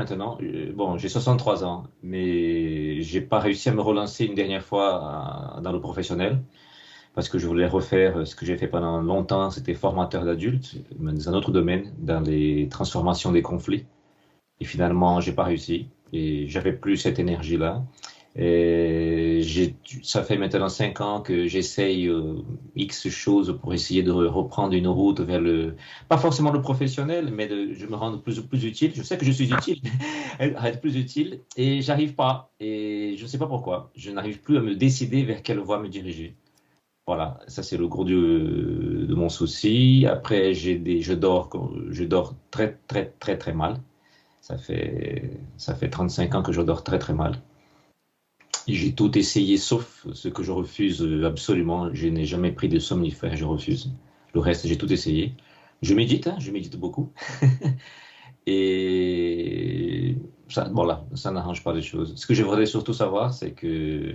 maintenant. Bon, j'ai 63 ans, mais j'ai pas réussi à me relancer une dernière fois dans le professionnel parce que je voulais refaire ce que j'ai fait pendant longtemps, c'était formateur d'adultes, mais dans un autre domaine, dans les transformations des conflits. Et finalement, j'ai pas réussi et j'avais plus cette énergie-là. Et ça fait maintenant 5 ans que j'essaye X choses pour essayer de reprendre une route vers pas forcément le professionnel, mais je me rends plus utile. Je sais que je suis utile, à être plus utile, et j'arrive pas. Et je ne sais pas pourquoi. Je n'arrive plus à me décider vers quelle voie me diriger. Voilà, ça c'est le gros de mon souci. Après, je dors très très très très mal. Ça fait 35 ans que je dors très très mal. J'ai tout essayé sauf ce que je refuse absolument. Je n'ai jamais pris de somnifère, je refuse. Le reste, j'ai tout essayé. Je médite, hein, je médite beaucoup. Et ça, bon là, ça n'arrange pas les choses. Ce que je voudrais surtout savoir, c'est que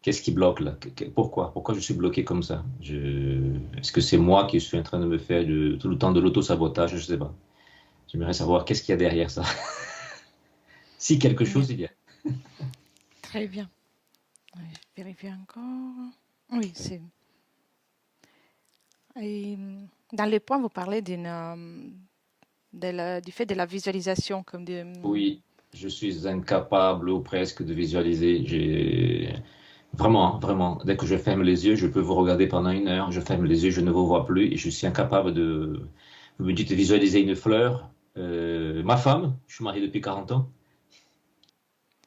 qu'est-ce qui bloque là? Pourquoi? Pourquoi je suis bloqué comme ça? Est-ce que c'est moi qui suis en train de me faire tout le temps de l'auto-sabotage? Je sais pas. J'aimerais savoir qu'est-ce qu'il y a derrière ça. Si quelque Oui, chose il y a. très bien. Oui, je vérifie encore. Oui, c'est. Et, dans les points, vous parlez du fait de la visualisation, comme de. Oui, je suis incapable ou presque de visualiser. Vraiment, vraiment, dès que je ferme les yeux, je peux vous regarder pendant 1 heure. Je ferme les yeux, je ne vous vois plus et je suis incapable de. Vous me dites de visualiser une fleur. Ma femme, je suis marié depuis 40 ans.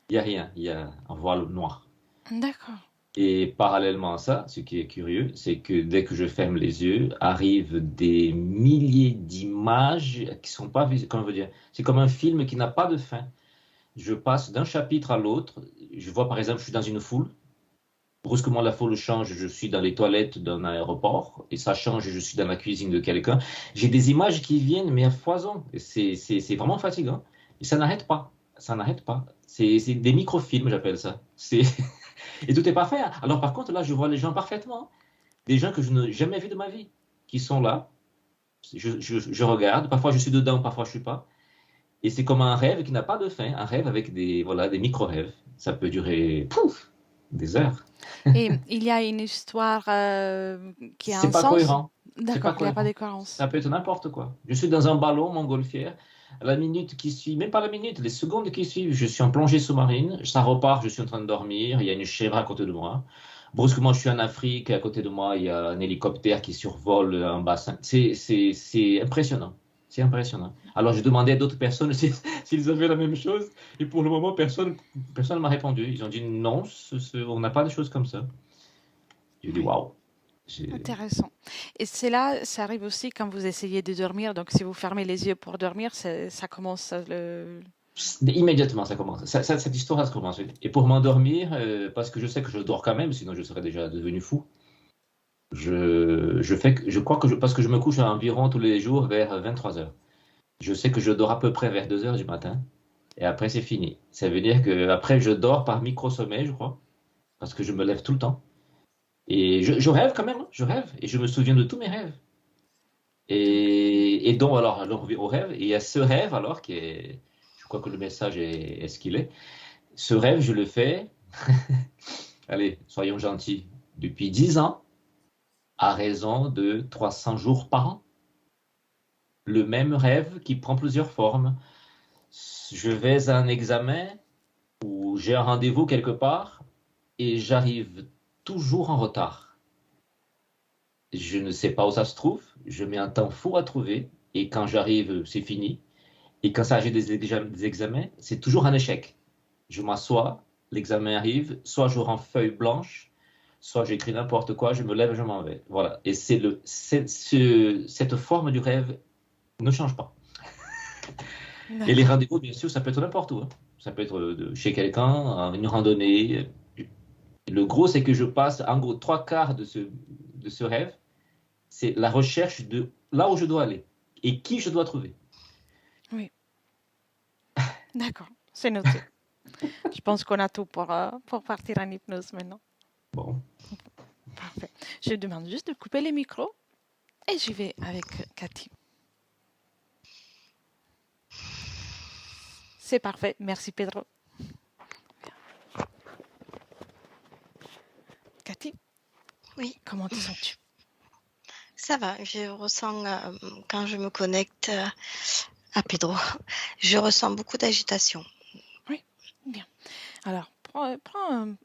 Il y a rien, il y a un voile noir. D'accord. Et parallèlement à ça, ce qui est curieux, c'est que dès que je ferme les yeux, arrivent des milliers d'images qui sont pas visibles. Comment je veux dire? C'est comme un film qui n'a pas de fin. Je passe d'un chapitre à l'autre. Je vois par exemple, je suis dans une foule. Brusquement, la foule change. Je suis dans les toilettes d'un aéroport et ça change. Je suis dans la cuisine de quelqu'un. J'ai des images qui viennent, mais à foison. C'est vraiment fatigant. Et ça n'arrête pas. Ça n'arrête pas. C'est des microfilms, j'appelle ça. Et tout est parfait, hein. Alors par contre, là, je vois les gens parfaitement. Des gens que je n'ai jamais vus de ma vie, qui sont là. Je regarde. Parfois, je suis dedans, parfois, je suis pas. Et c'est comme un rêve qui n'a pas de fin, un rêve avec voilà, des micro-rêves. Ça peut durer, pouf, des heures. Et il y a une histoire qui a C'est un pas sens? cohérent. C'est pas D'accord, il n'y a pas de cohérent. cohérence. Ça peut être n'importe quoi. Je suis dans un ballon montgolfière. À la minute qui suit, même pas la minute, les secondes qui suivent, je suis en plongée sous-marine. Ça repart, je suis en train de dormir. Il y a une chèvre à côté de moi. Brusquement, je suis en Afrique. À côté de moi, il y a un hélicoptère qui survole un bassin. C'est impressionnant. C'est impressionnant. Alors, j'ai demandé à d'autres personnes s'ils avaient la même chose. Et pour le moment, personne ne m'a répondu. Ils ont dit non, on n'a pas de choses comme ça. J'ai dit Oui, waouh. intéressant. Et c'est là, ça arrive aussi quand vous essayez de dormir. Donc, si vous fermez les yeux pour dormir, ça commence Immédiatement, ça commence. Cette histoire, ça commence. Et pour m'endormir, parce que je sais que je dors quand même, sinon je serais déjà devenu fou. Je crois parce que je me couche à environ tous les jours vers 23 heures. Je sais que je dors à peu près vers 2 heures du matin. Et après, c'est fini. Ça veut dire que après, je dors par micro-sommeil, je crois, parce que je me lève tout le temps. Et je rêve quand même, hein, je rêve. Et je me souviens de tous mes rêves. donc, Et donc, alors, au rêve, et il y a ce rêve, alors, je crois que le message est ce qu'il est. Ce rêve, je le fais, allez, soyons gentils, depuis 10 ans, à raison de 300 jours par an. Le même rêve qui prend plusieurs formes. Je vais à un examen ou j'ai un rendez-vous quelque part et j'arrive toujours en retard. Je ne sais pas où ça se trouve, je mets un temps fou à trouver et quand j'arrive, c'est fini. Et quand ça s'agit des examens, c'est toujours un échec. Je m'assois, l'examen arrive, soit je rends feuille blanche, soit j'écris n'importe quoi, je me lève, je m'en vais. Voilà. Et cette forme du rêve ne change pas. Et les d'accord. rendez-vous, bien sûr, ça peut être n'importe où, hein. Ça peut être chez quelqu'un, une randonnée. Le gros, c'est que je passe, en gros, 3 quarts de ce rêve, c'est la recherche de là où je dois aller et qui je dois trouver. Oui, d'accord. C'est noté. Je pense qu'on a tout pour partir en hypnose maintenant. Bon. Parfait. Je demande juste de couper les micros et j'y vais avec Cathy. C'est parfait. Merci, Pedro. Cathy, Oui, comment te sens-tu? ça va. Je ressens, quand je me connecte à Pedro, je ressens beaucoup d'agitation. Oui, bien. Alors, prends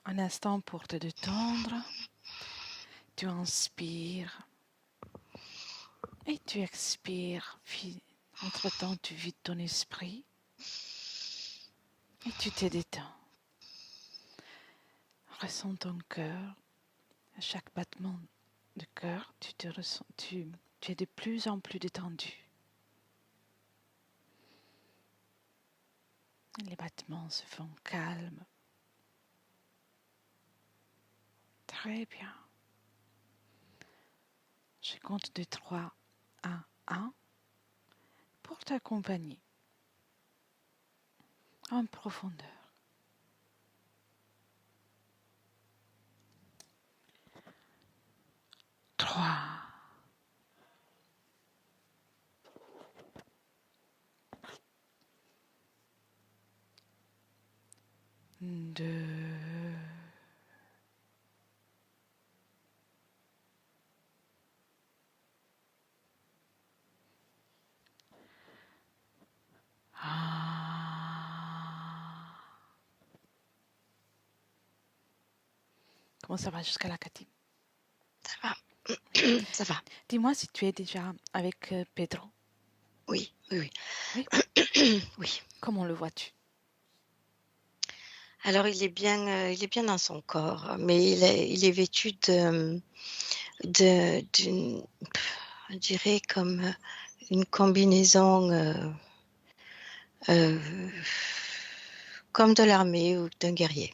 un instant pour te détendre. Tu inspires et tu expires. Entre-temps, tu vides ton esprit et tu te détends. Ressens ton cœur. À chaque battement de cœur, tu es de plus en plus détendu. Les battements se font calmes. Très bien. Je compte de 3 à 1 pour t'accompagner en profondeur. 3, 2, 1. Comment ça va jusqu'à là, Cathy? Ça va. Ça va. Dis-moi si tu es déjà avec Pedro. Oui, oui, Oui. oui. Comment le vois-tu? Alors, il est bien dans son corps, mais il est vêtu d'une, je dirais comme une combinaison euh, comme de l'armée ou d'un guerrier.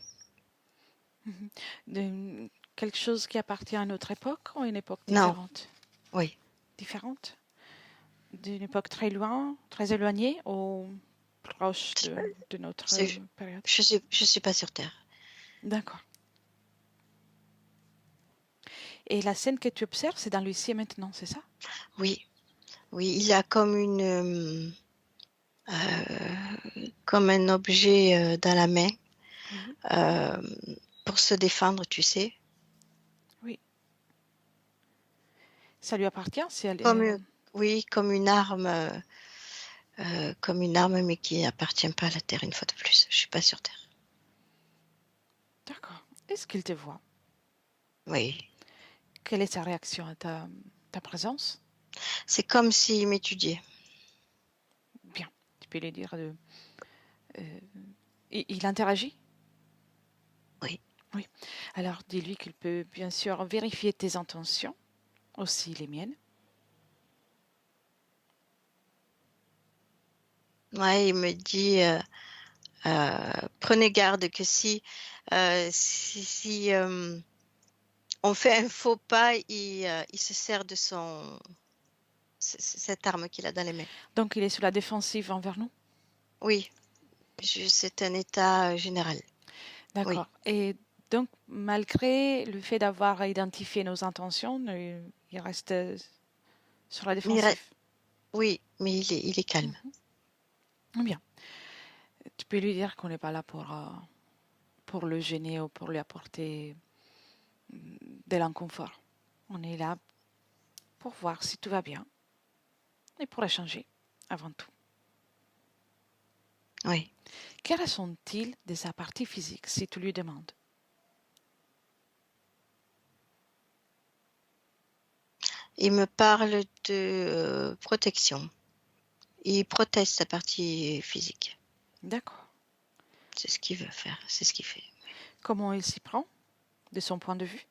Quelque chose qui appartient à notre époque ou à une époque Non, différente? oui. Différente? D'une époque très loin, très éloignée ou proche de notre période? Je suis pas sur Terre. D'accord. Et la scène que tu observes, c'est dans le ici et maintenant, c'est ça? Oui, oui, il a comme comme un objet dans la main Oui, euh, pour se défendre, tu sais. oui. Ça lui appartient si elle est... Comme, oui, comme une arme, mais qui n'appartient pas à la Terre une fois de plus. Je suis pas sur Terre. D'accord. Est-ce qu'il te voit? Oui, Quelle est sa réaction à ta présence? c'est comme s'il m'étudiait. Bien. Tu peux lui dire de... il interagit? Oui, Oui. Alors, dis-lui qu'il peut bien sûr vérifier tes intentions, aussi les miennes. ouais, il me dit prenez garde que si on fait un faux pas, il se sert de cette arme qu'il a dans les mains. Donc, il est sur la défensive envers nous? Oui, c'est un état général. Oui, D'accord. Et donc, malgré le fait d'avoir identifié nos intentions, il reste sur la mais défensive. oui, mais il est calme. Bien. Tu peux lui dire qu'on n'est pas là pour le gêner ou pour lui apporter de l'inconfort. On est là pour voir si tout va bien et pour échanger avant tout. Oui. Que ressent-il de sa partie physique si tu lui demandes? Il me parle de protection. Il protège sa partie physique. D'accord. C'est ce qu'il veut faire, c'est ce qu'il fait. Comment il s'y prend de son point de vue?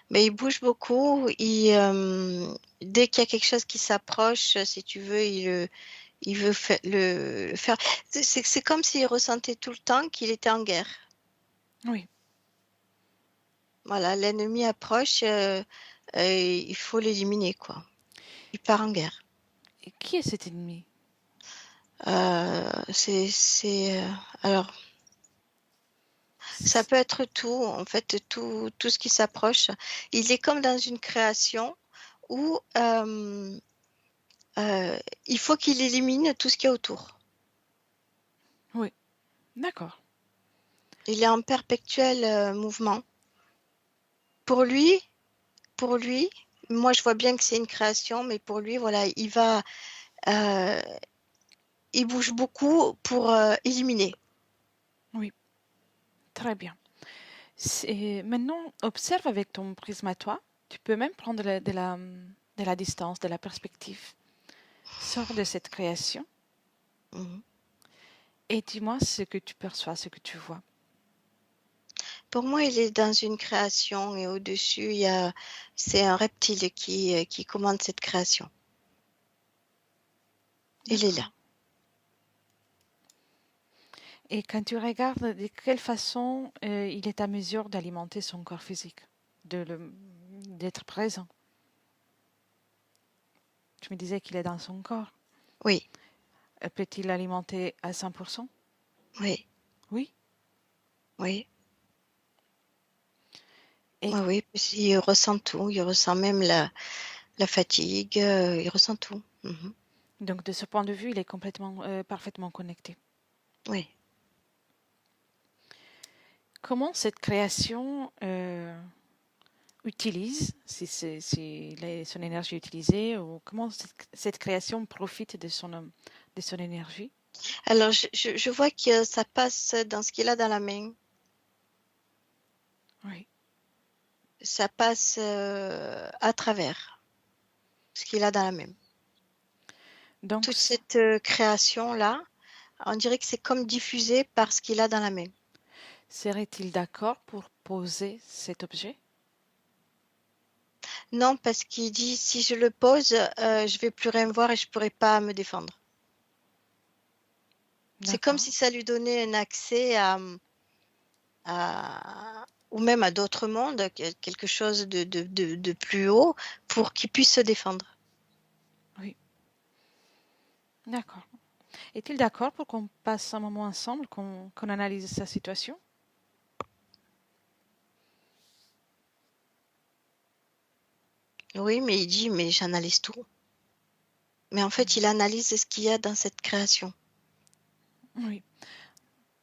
Mais il bouge beaucoup. Dès qu'il y a quelque chose qui s'approche, si tu veux, il veut le faire. C'est comme s'il ressentait tout le temps qu'il était en guerre. Oui. Voilà, l'ennemi approche, il faut l'éliminer, quoi. Il part en guerre. Et qui est cet ennemi? Alors, ça peut être tout, en fait, tout ce qui s'approche. Il est comme dans une création où il faut qu'il élimine tout ce qu'il y a autour. Oui, d'accord. Il est en perpétuel mouvement. Pour lui, moi je vois bien que c'est une création, mais pour lui, voilà, euh, il bouge beaucoup pour éliminer. Oui, très bien. Maintenant, observe avec ton prisme à toi. Tu peux même prendre de la distance, de la perspective. Sors de cette création Mhm. et dis-moi ce que tu perçois, ce que tu vois. Pour moi, il est dans une création et au-dessus, c'est un reptile qui commande cette création. Il est D'accord. là. Et quand tu regardes de quelle façon il est à mesure d'alimenter son corps physique, d'être présent. Tu me disais qu'il est dans son corps. Oui, Peut-il l'alimenter à 100%? oui, Oui. oui, Et oui, oui. Il ressent tout. Il ressent même la fatigue. Il ressent tout. Mhm. donc de ce point de vue, il est complètement, parfaitement connecté. Oui. Comment cette création utilise, si son énergie est utilisée, ou comment cette création profite de son énergie? Alors, je vois que ça passe dans ce qu'il a dans la main. Oui. Ça passe à travers ce qu'il a dans la main. Donc, Toute cette création-là, on dirait que c'est comme diffusé par ce qu'il a dans la main. serait-il d'accord pour poser cet objet? Non, parce qu'il dit si je le pose, je vais plus rien voir et je pourrai pas me défendre. C'est comme D'accord. si ça lui donnait un accès ou même à d'autres mondes, quelque chose de plus haut, pour qu'il puisse se défendre. Oui. D'accord. Est-il d'accord pour qu'on passe un moment ensemble, qu'on analyse sa situation? Oui, mais il dit, mais j'analyse tout. Mais en fait, il analyse ce qu'il y a dans cette création. Oui.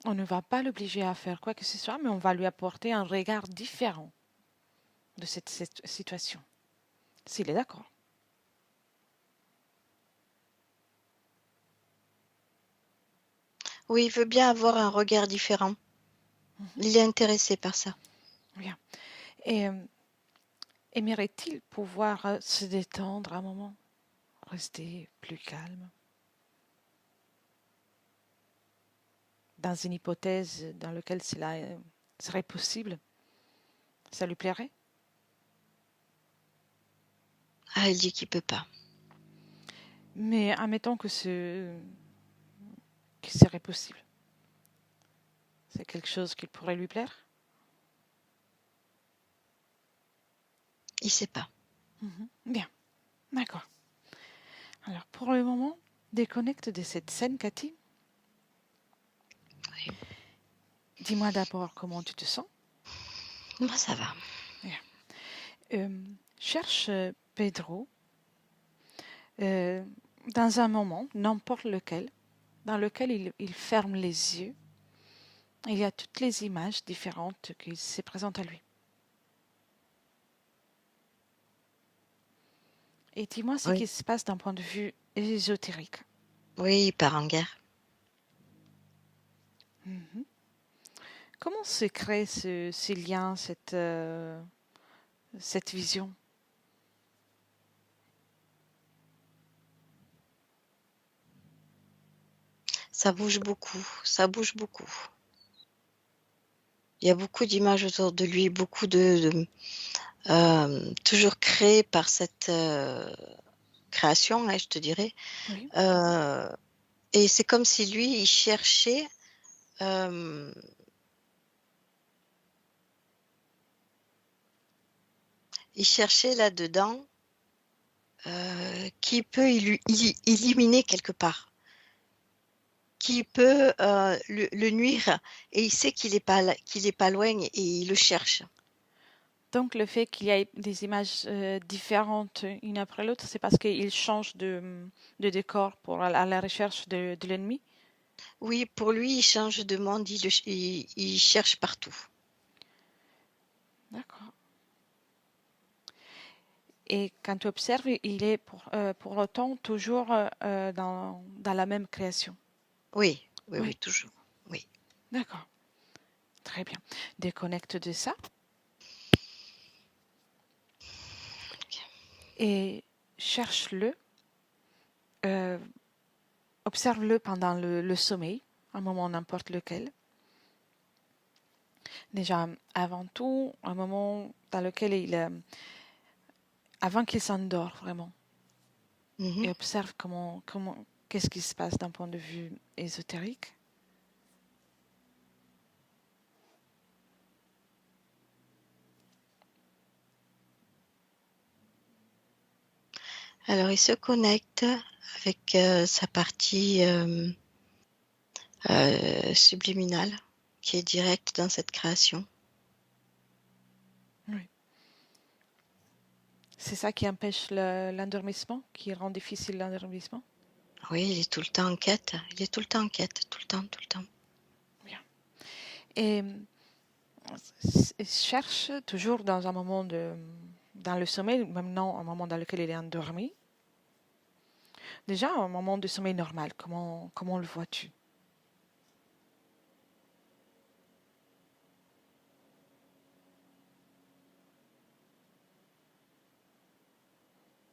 On ne va pas l'obliger à faire quoi que ce soit, mais on va lui apporter un regard différent de cette situation, s'il est d'accord. Oui, il veut bien avoir un regard différent. Il est intéressé par ça. Bien. Et aimerait-il pouvoir se détendre un moment, rester plus calme, dans une hypothèse dans laquelle cela serait possible? Ça lui plairait? Ah, il dit qu'il peut pas. Mais admettons que que ce serait possible. C'est quelque chose qui pourrait lui plaire? Il sait pas. Bien, d'accord. Alors pour le moment, déconnecte de cette scène, Cathy. Oui. Dis-moi d'abord comment tu te sens. Moi, ça va. Cherche Pedro euh, dans un moment, n'importe lequel, dans lequel il ferme les yeux. Il y a toutes les images différentes qui se présentent à lui. Et dis-moi ce Oui. qui se passe d'un point de vue ésotérique. Oui, il part en guerre. Mhm. Comment se crée ces liens, cette vision? Ça bouge beaucoup. Ça bouge beaucoup. Il y a beaucoup d'images autour de lui, beaucoup toujours créées par cette création, hein, je te dirais. Oui. Euh, et c'est comme si lui, euh, il cherchait là-dedans qui peut éliminer quelque part, qui peut le nuire, et il sait qu'il est pas loin et il le cherche. Donc le fait qu'il y ait des images différentes une après l'autre, c'est parce qu'il change de décor pour à la recherche de l'ennemi? Oui, pour lui, il change de monde, il cherche partout. D'accord. Et quand tu observes, il est pour autant toujours dans la même création. Oui, oui, Oui, oui, toujours. Oui. d'accord. Très bien. Déconnecte de ça et cherche-le. euh, Observe-le pendant le sommeil, un moment n'importe lequel. Déjà, avant tout, un moment dans lequel avant qu'il s'endort vraiment, Mhm. et observe qu'est-ce qui se passe d'un point de vue ésotérique. Alors, il se connecte avec sa partie subliminale qui est directe dans cette création. Oui. C'est ça qui empêche l'endormissement, qui rend difficile l'endormissement. Oui, il est tout le temps en quête. Il est tout le temps en quête, tout le temps, tout le temps. Bien. Et cherche toujours dans un moment dans le sommeil, maintenant un moment dans lequel il est endormi. Déjà, un moment de sommeil normal, comment le vois-tu?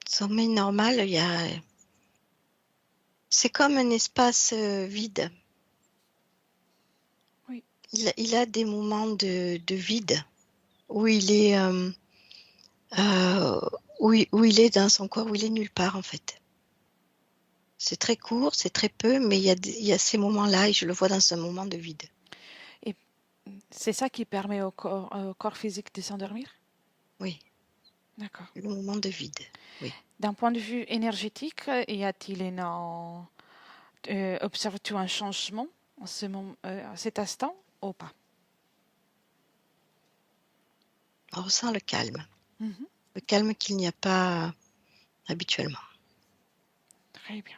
Sommeil normal, c'est comme un espace vide. Oui. Il a des moments de vide où il est où il est dans son corps, où il est nulle part en fait. C'est très court, c'est très peu, mais il y a ces moments-là et je le vois dans ce moment de vide. Et c'est ça qui permet au corps physique de s'endormir? Oui, D'accord. le moment de vide. Oui. D'un point de vue énergétique, y a-t-il observes-tu un changement à cet instant ou pas? On ressent Mhm. le calme qu'il n'y a pas habituellement. Très bien.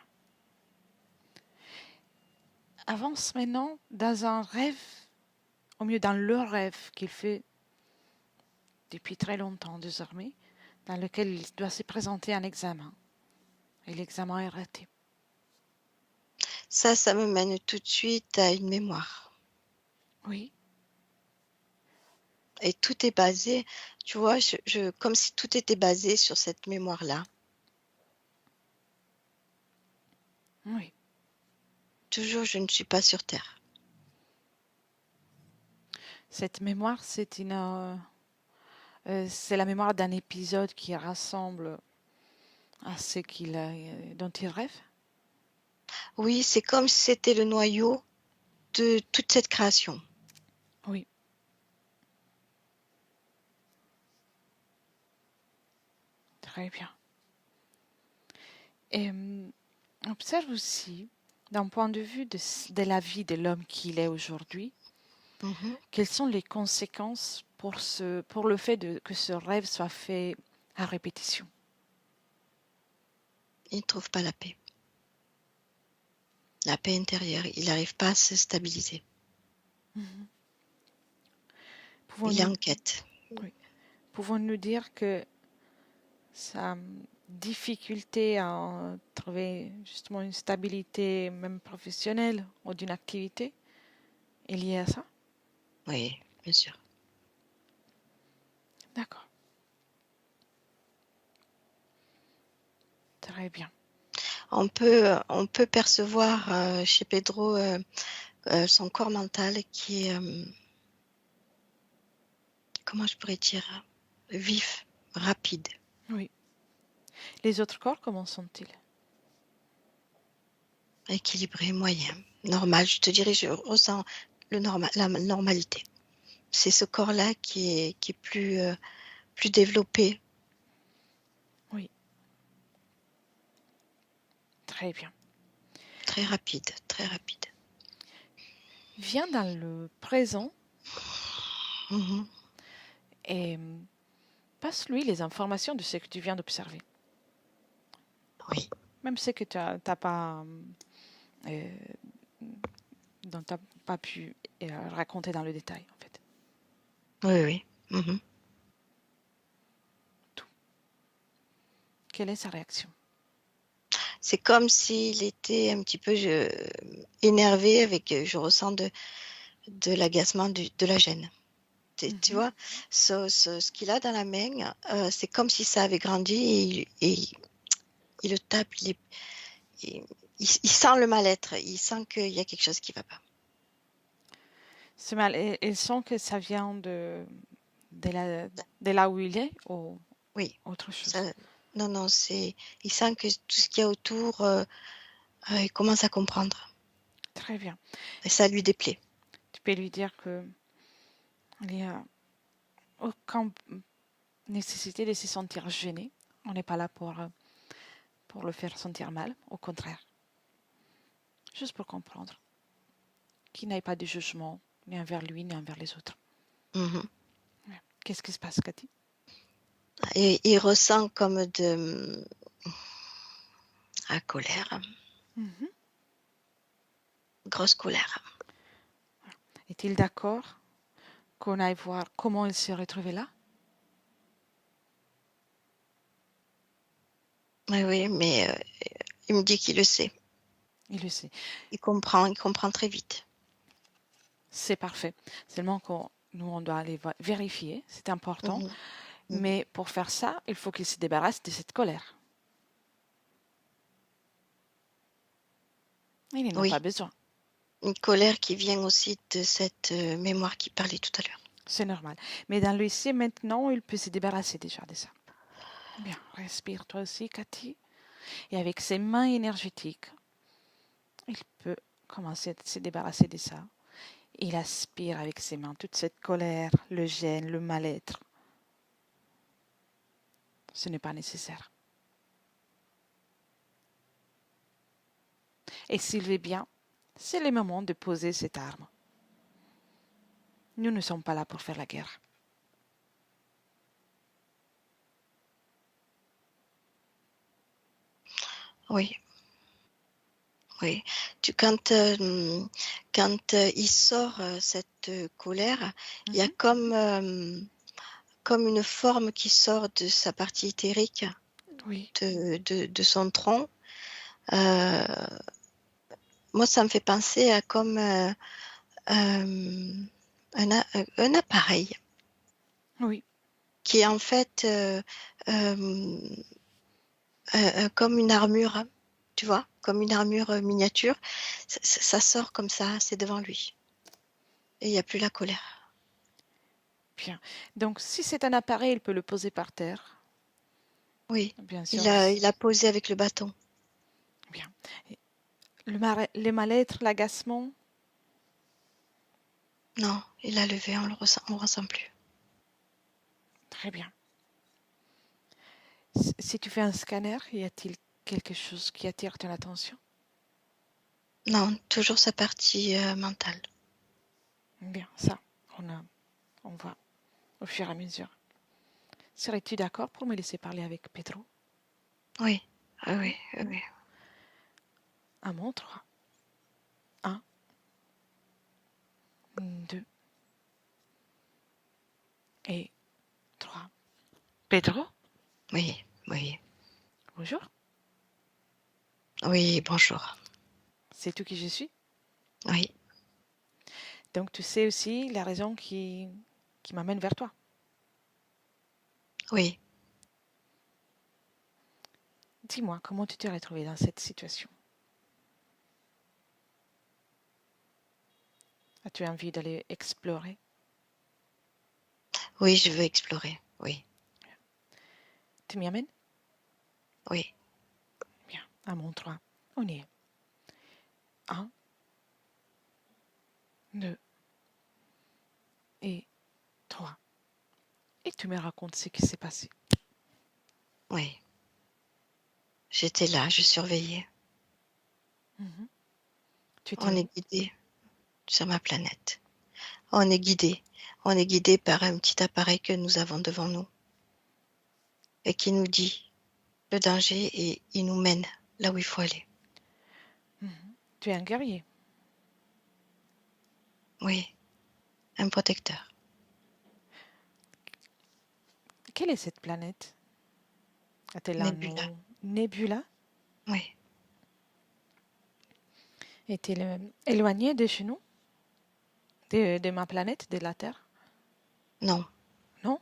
Avance maintenant dans un rêve, au mieux dans le rêve qu'il fait depuis très longtemps désormais, dans lequel il doit se présenter un examen. Et l'examen est raté. Ça me mène tout de suite à une mémoire. Oui, Et tout est basé, tu vois, comme si tout était basé sur cette mémoire-là. oui. Toujours, je ne suis pas sur Terre. Cette mémoire, c'est la mémoire d'un épisode qui rassemble à ce dont il rêve. Oui, c'est comme si c'était le noyau de toute cette création. Oui, très bien. Et observe aussi, d'un point de vue de la vie de l'homme qu'il est aujourd'hui, Mhm. quelles sont les conséquences pour le fait que ce rêve soit fait à répétition. Il ne trouve pas la paix. La paix intérieure. Il n'arrive pas à se stabiliser. Mhm. Il est Pouvons-nous en quête. oui. Pouvons-nous dire que sa difficulté à trouver justement une stabilité, même professionnelle, ou d'une activité, est liée à ça? Oui, bien sûr. D'accord. Très bien. On peut percevoir chez Pedro son corps mental qui est, comment je pourrais dire, vif, rapide, Oui. Les autres corps, comment sont-ils? équilibré, moyen, normal. Je te dirais, je ressens la normalité. C'est ce corps-là qui est plus développé. Oui. Très bien. Très rapide, très rapide. Viens dans le présent Mhm. et passe-lui les informations de ce que tu viens d'observer. Oui, Même ce que tu n'as pas dont tu n'as pas pu raconter dans le détail, en fait. Oui, oui. Mhm. Tout. Quelle est sa réaction? C'est comme s'il était un petit peu énervé avec, je ressens de l'agacement, de la gêne. Tu vois, ce qu'il a dans la main, c'est comme si ça avait grandi et il le tape, il sent le mal-être, il sent qu'il y a quelque chose qui ne va pas. C'est mal. Et il sent que ça vient de là où il est ou Oui, autre chose? non, il sent que tout ce qu'il y a autour, il commence à comprendre. Très bien. Et ça lui déplaît. Tu peux lui dire que il n'y a aucune nécessité de se sentir gêné. On n'est pas là pour le faire sentir mal, au contraire. Juste pour comprendre qu'il n'y ait pas de jugement, ni envers lui, ni envers les autres. Mhm. Qu'est-ce qui se passe, Cathy? Et il ressent comme de la colère, grosse colère. Est-il d'accord qu'on aille voir comment il s'est retrouvé là? Oui, mais il me dit qu'il le sait. Il le sait. Il comprend très vite. C'est parfait. Seulement que nous, on doit aller vérifier, c'est important. Mhm. Mhm. Mais pour faire ça, il faut qu'il se débarrasse de cette colère. Il n'en a pas Oui, besoin. une colère qui vient aussi de cette mémoire qui parlait tout à l'heure. C'est normal. Mais dans le ici, maintenant, il peut se débarrasser déjà de ça. Bien, respire toi aussi, Cathy. Et avec ses mains énergétiques, il peut commencer à se débarrasser de ça. Il aspire avec ses mains toute cette colère, le gêne, le mal-être. Ce n'est pas nécessaire. Et s'il veut bien, c'est le moment de poser cette arme. Nous ne sommes pas là pour faire la guerre. Oui, oui. Quand il sort cette colère, il y a comme une forme qui sort de sa partie éthérique, Oui. de son tronc. Moi, ça me fait penser à comme un appareil Oui. qui est en fait comme une armure, tu vois, comme une armure miniature. Ça sort comme ça, c'est devant lui. Et il n'y a plus la colère. Bien. Donc, si c'est un appareil, il peut le poser par terre. Oui, Bien sûr. il a posé avec le bâton. Bien. Le mal-être, l'agacement, Non, il a levé, on le ressent plus. très bien. Si tu fais un scanner, y a-t-il quelque chose qui attire ton attention? Non, toujours sa partie mentale. Bien, ça, on va au fur et à mesure. Serais-tu d'accord pour me laisser parler avec Pedro? Oui, oui, oui. Un mon 3. 1, 2 et 3. Pedro, Oui, oui. bonjour. Oui, bonjour. C'est tout qui je suis. Oui, Donc tu sais aussi la raison qui m'amène vers toi. oui. Dis-moi, comment tu t'es retrouvé dans cette situation? As-tu envie d'aller explorer? Oui, je veux explorer. Oui, Tu m'y amènes? oui. Bien, à mon 3. On y est. 1, 2 et 3. Et tu me racontes ce qui s'est passé. Oui. J'étais là, je surveillais. Tu étais On est où? guidé sur ma planète. On est guidé. On est guidé par un petit appareil que nous avons devant nous et qui nous dit le danger et il nous mène là où il faut aller. Tu es un guerrier. Oui, un protecteur. Quelle est cette planète? A-t-elle un Nebula. nom? Nebula? Oui. Est-elle éloignée de chez nous? De ma planète, de la Terre? Non. Non?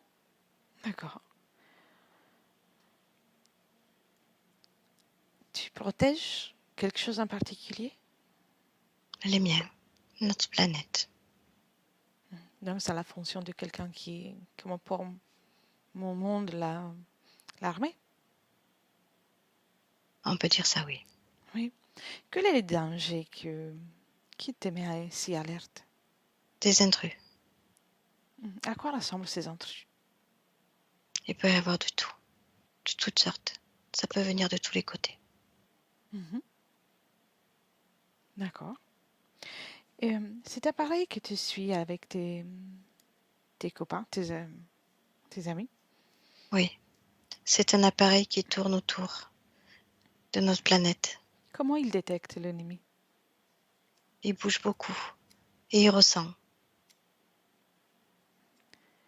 D'accord. Tu protèges quelque chose en particulier? Les miens. Notre planète. Donc, c'est la fonction de quelqu'un qui, comme pour mon monde, l'armée? On peut dire ça, oui. Oui. Quel est le danger qui te met si alerte? Des intrus. À quoi ressemblent ces intrus? Il peut y avoir de tout. De toutes sortes. Ça peut venir de tous les côtés. Mhm. D'accord. Et, cet appareil que tu suis avec tes copains, tes amis, Oui. C'est un appareil qui tourne autour de notre planète. comment il détecte l'ennemi? Il bouge beaucoup. Et il ressent.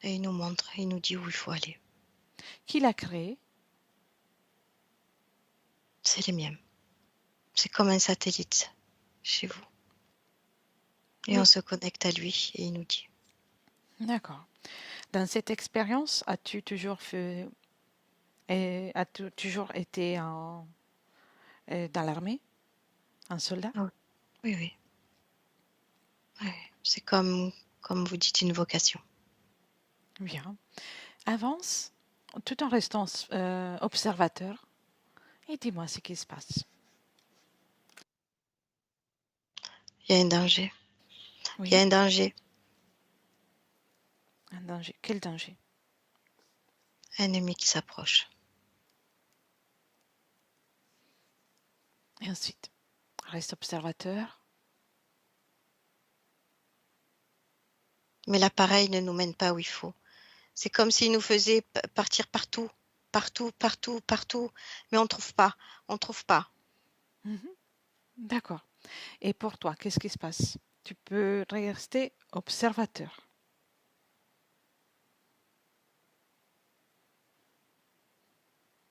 Et il nous montre. Il nous dit où il faut aller. Qui l'a créé? C'est les miens. C'est comme un satellite chez vous. Et Oui. on se connecte à lui et il nous dit. D'accord. Dans cette expérience, as-tu toujours fait, as-tu toujours été dans l'armée, un soldat? Ah oui, oui. Oui. C'est comme vous dites, une vocation. Bien. Avance tout en restant observateur et dis-moi ce qui se passe. Il y a un danger. Il y a Oui, un danger. un danger. Quel danger? Un ennemi qui s'approche. Et ensuite, reste observateur. Mais l'appareil ne nous mène pas où il faut. C'est comme s'il nous faisait partir partout. Partout, partout, partout. Mais on ne trouve pas. On ne trouve pas. Mhm. D'accord. Et pour toi, qu'est-ce qui se passe? Tu peux rester observateur.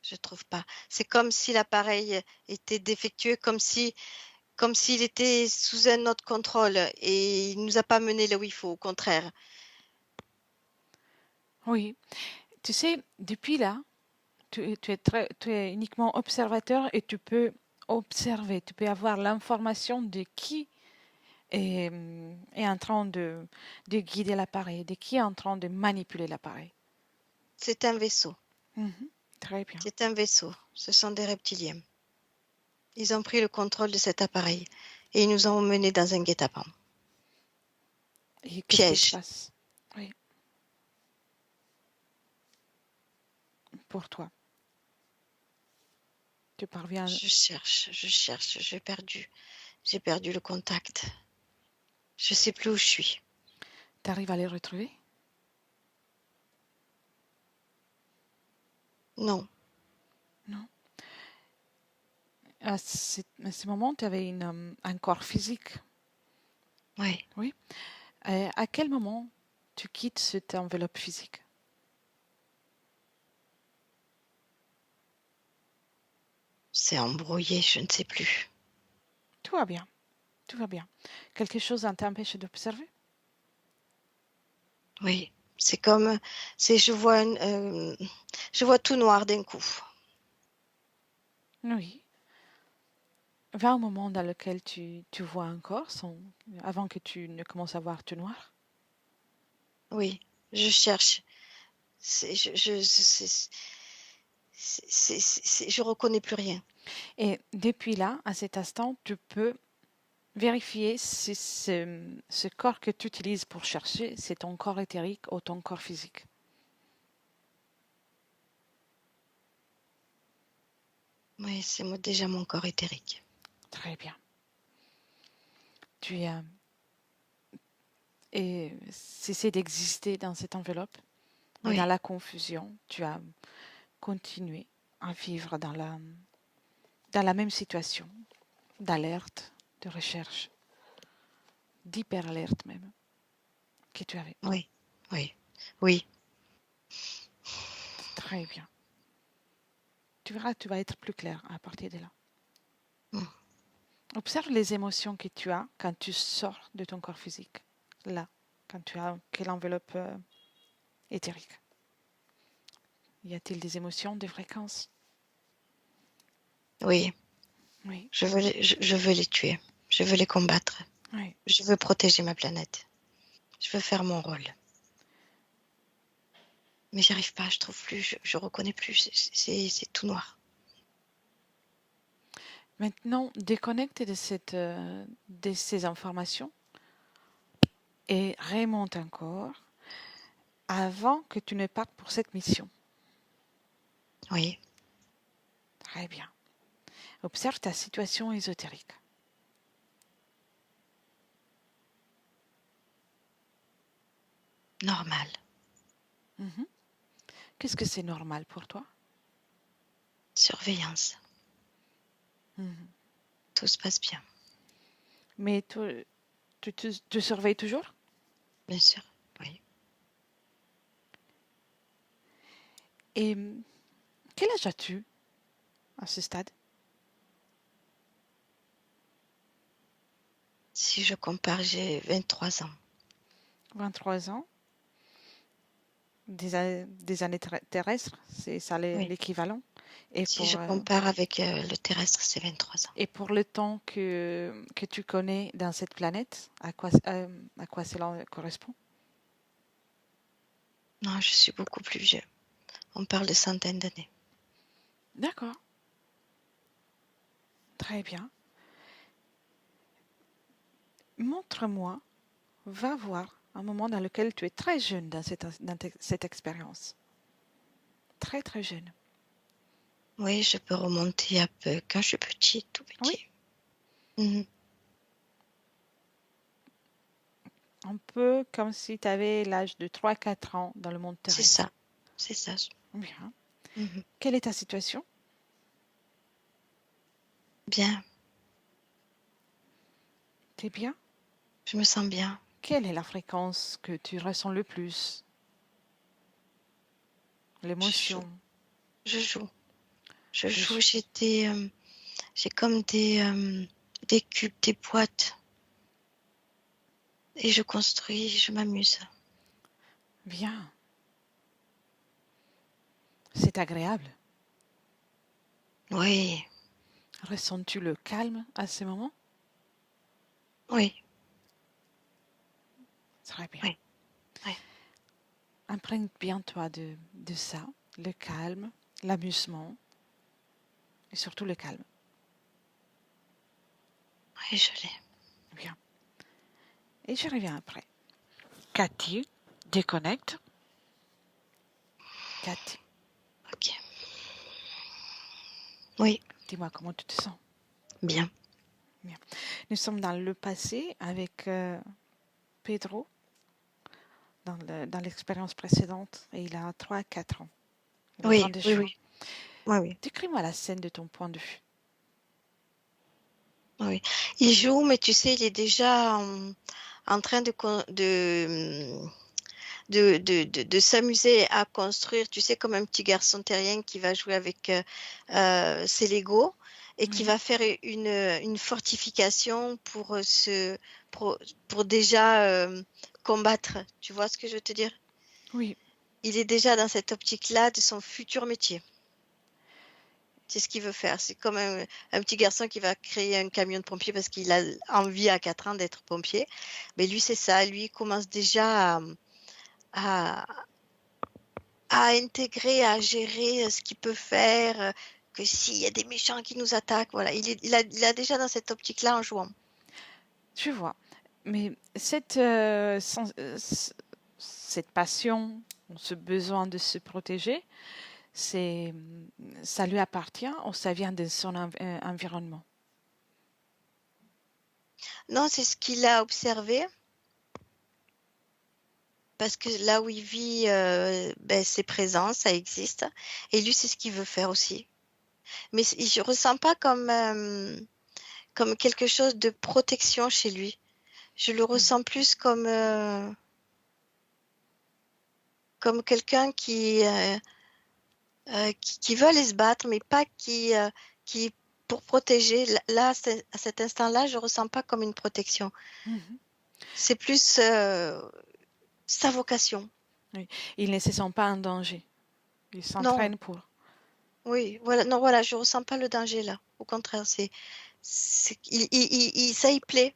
Je ne trouve pas. C'est comme si l'appareil était défectueux, comme s'il était sous un autre contrôle et il ne nous a pas menés là où il faut, au contraire. Oui. Tu sais, depuis là, tu es uniquement observateur et tu peux observer, tu peux avoir l'information de qui est en train de guider l'appareil, de qui est en train de manipuler l'appareil. C'est un vaisseau. Mhm. Très bien. C'est un vaisseau. Ce sont des reptiliens. Ils ont pris le contrôle de cet appareil et ils nous ont menés dans un guet-apens. Et qu'est-ce qui se Piège. passe? Oui, pour toi. Tu parviens. Je cherche, j'ai perdu le contact. Je sais plus où je suis. Tu arrives à les retrouver? Non, Non. À ce moment, tu avais un corps physique. oui, Oui. À quel moment tu quittes cette enveloppe physique? c'est embrouillé, je ne sais plus. Tout va bien. Tout va bien. Quelque chose t'empêche d'observer? Oui, c'est comme, je vois tout noir d'un coup. Oui. Va au moment dans lequel tu vois encore, avant que tu ne commences à voir tout noir. Oui, je cherche. Je reconnais plus rien. Et depuis là, à cet instant, tu peux vérifier si ce corps que tu utilises pour chercher, c'est ton corps éthérique ou ton corps physique. Oui, c'est déjà mon corps éthérique. Très bien. Tu as et cessé d'exister dans cette enveloppe, mais dans Oui, la confusion, tu as continué à vivre dans la même situation d'alerte, de recherche, d'hyper-alerte même. que tu avais. Oui, oui, oui. Très bien. Tu verras, tu vas être plus clair à partir de là. Mm. Observe les émotions que tu as quand tu sors de ton corps physique. Là, quand tu as quelle enveloppe éthérique. Y a-t-il des émotions, des fréquences? Oui, Oui, je veux les tuer. Je veux les combattre. oui. Je veux protéger ma planète. Je veux faire mon rôle. Mais j'arrive pas, je trouve plus, je reconnais plus. C'est tout noir. Maintenant, déconnecte de ces informations et remonte encore avant que tu ne partes pour cette mission. Oui, Très bien. Observe ta situation ésotérique. normal. Mhm. Qu'est-ce que c'est normal pour toi? Surveillance. Mhm. Tout se passe bien, Mais tu te surveilles toujours? bien sûr. Oui. Et quel âge as-tu à ce stade? Si je compare, j'ai 23 ans. 23 ans, des années terrestres, c'est ça Oui. l'équivalent. Et Si je compare avec le terrestre, c'est 23 ans. et pour le temps que tu connais dans cette planète, à quoi cela correspond? Non, je suis beaucoup plus vieux. On parle de centaines d'années. D'accord, très bien. Montre-moi, va voir un moment dans lequel tu es très jeune dans cette expérience. Très très jeune. Oui, je peux remonter un peu quand je suis petite, tout Oui, petit. Mhm. un peu comme si tu avais l'âge de 3-4 ans dans le monde C'est terrestre. ça, c'est ça. Bien. Mhm. Quelle est ta situation? Bien, T'es bien? je me sens bien. Quelle est la fréquence que tu ressens le plus? Je joue, L'émotion? je joue, je Le joue. ch- J'ai comme des cubes, des boîtes, et je construis, je m'amuse. Bien. C'est agréable. Oui, Ressens-tu le calme à ce moment? oui, Très bien. oui, oui, Imprègne bien toi de ça, le calme, l'amusement et surtout le calme. oui, je l'ai. Bien. Et je reviens après. Cathy, déconnecte. Cathy, Ok. Oui, dis-moi comment tu te sens. bien. Bien. Nous sommes dans le passé avec Pedro, dans l'expérience précédente, et il a 3-4 ans. Il est en train Oui, de oui, jouer. oui, oui, oui, Décris-moi la scène de ton point de vue. oui. Il joue, mais tu sais, il est déjà en train de s'amuser à construire, tu sais, comme un petit garçon terrien qui va jouer avec ses Lego et qui Oui, va faire une fortification pour, pour déjà combattre. Tu vois ce que je veux te dire? oui, Il est déjà dans cette optique-là de son futur métier. C'est ce qu'il veut faire. C'est comme un petit garçon qui va créer un camion de pompier parce qu'il a envie à 4 ans d'être pompier. Mais lui, c'est ça. Lui, il commence déjà à, à intégrer, à gérer ce qu'il peut faire, que s'il y a des méchants qui nous attaquent, voilà, il a déjà dans cette optique-là en jouant. je vois. Mais cette passion, ce besoin de se protéger, c'est, ça lui appartient ou ça vient de son environnement? Non, c'est ce qu'il a observé, parce que là où il vit, ben, c'est présent, ça existe, et lui, c'est ce qu'il veut faire aussi. Mais je ne ressens pas comme quelque chose de protection chez lui. Je le Mhm. ressens plus comme comme quelqu'un qui veut aller se battre, mais pas qui pour protéger. Là, à cet instant-là, je ressens pas comme une protection. Mhm. C'est plus sa vocation. Il ne se sent pas en danger. Il Non, s'entraîne pour. oui, voilà, non, voilà, je ressens pas le danger là. Au contraire, ça y plaît.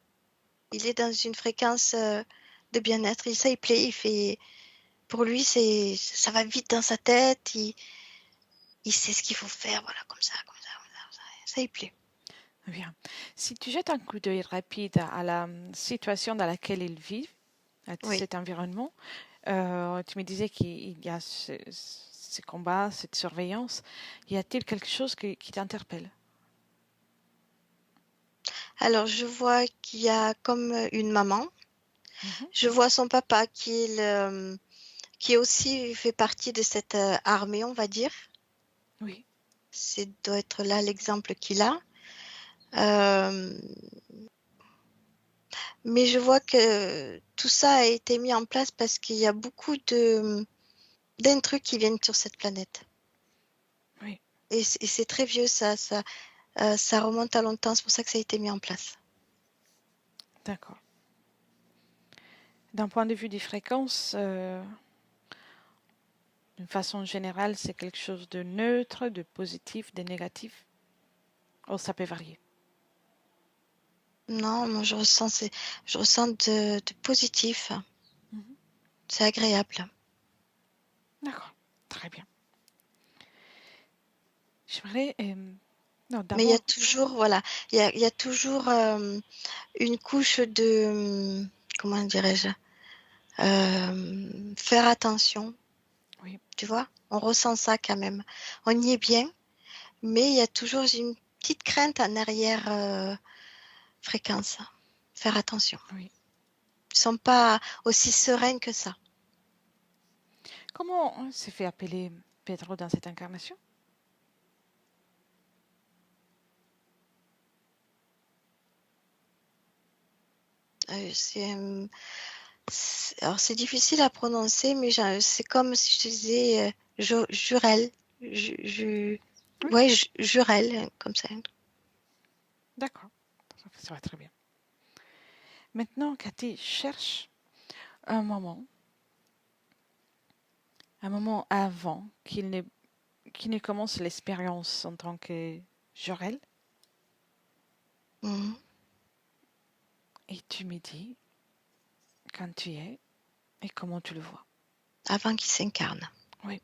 Il est dans une fréquence de bien-être. Ça y plaît. Pour lui, ça va vite dans sa tête. Il sait ce qu'il faut faire, voilà, comme ça, comme ça, comme ça, comme ça. Ça y plaît. Bien. Si tu jettes un coup d'œil rapide à la situation dans laquelle il vit, à Oui. cet environnement, tu me disais qu'il y a ces combats, cette surveillance. Y a-t-il quelque chose qui t'interpelle? Alors, je vois qu'il y a comme une maman. Mhm. Je vois son papa qui aussi fait partie de cette armée, on va dire. Oui, C'est doit être là l'exemple qu'il a. Euh, mais je vois que tout ça a été mis en place parce qu'il y a beaucoup d'intrus qui viennent sur cette planète. oui, Et c'est très vieux, ça remonte à longtemps, c'est pour ça que ça a été mis en place. d'accord. D'un point de vue des fréquences, d'une façon générale, c'est quelque chose de neutre, de positif, de négatif. Oh, ça peut varier. Non, moi je ressens de positif. Mhm. C'est agréable. D'accord, très bien. J'aimerais. Non, Mais il y a d'abord, toujours, voilà, il y a toujours une couche de, comment dirais-je, faire attention, oui, tu vois, on ressent ça quand même. On y est bien, mais il y a toujours une petite crainte en arrière fréquence. Faire attention. oui. Ils ne sont pas aussi sereins que ça. Comment on s'est fait appeler Pedro dans cette incarnation? Alors c'est difficile à prononcer, mais c'est comme si je te disais Jurel. Oui, Ouais, Jurel, comme ça. d'accord. Ça va très bien. Maintenant, Cathy cherche un moment avant qu'il ne commence l'expérience en tant que Jorel, Mhm. et tu me dis quand tu es et comment tu le vois. Avant qu'il s'incarne. Oui,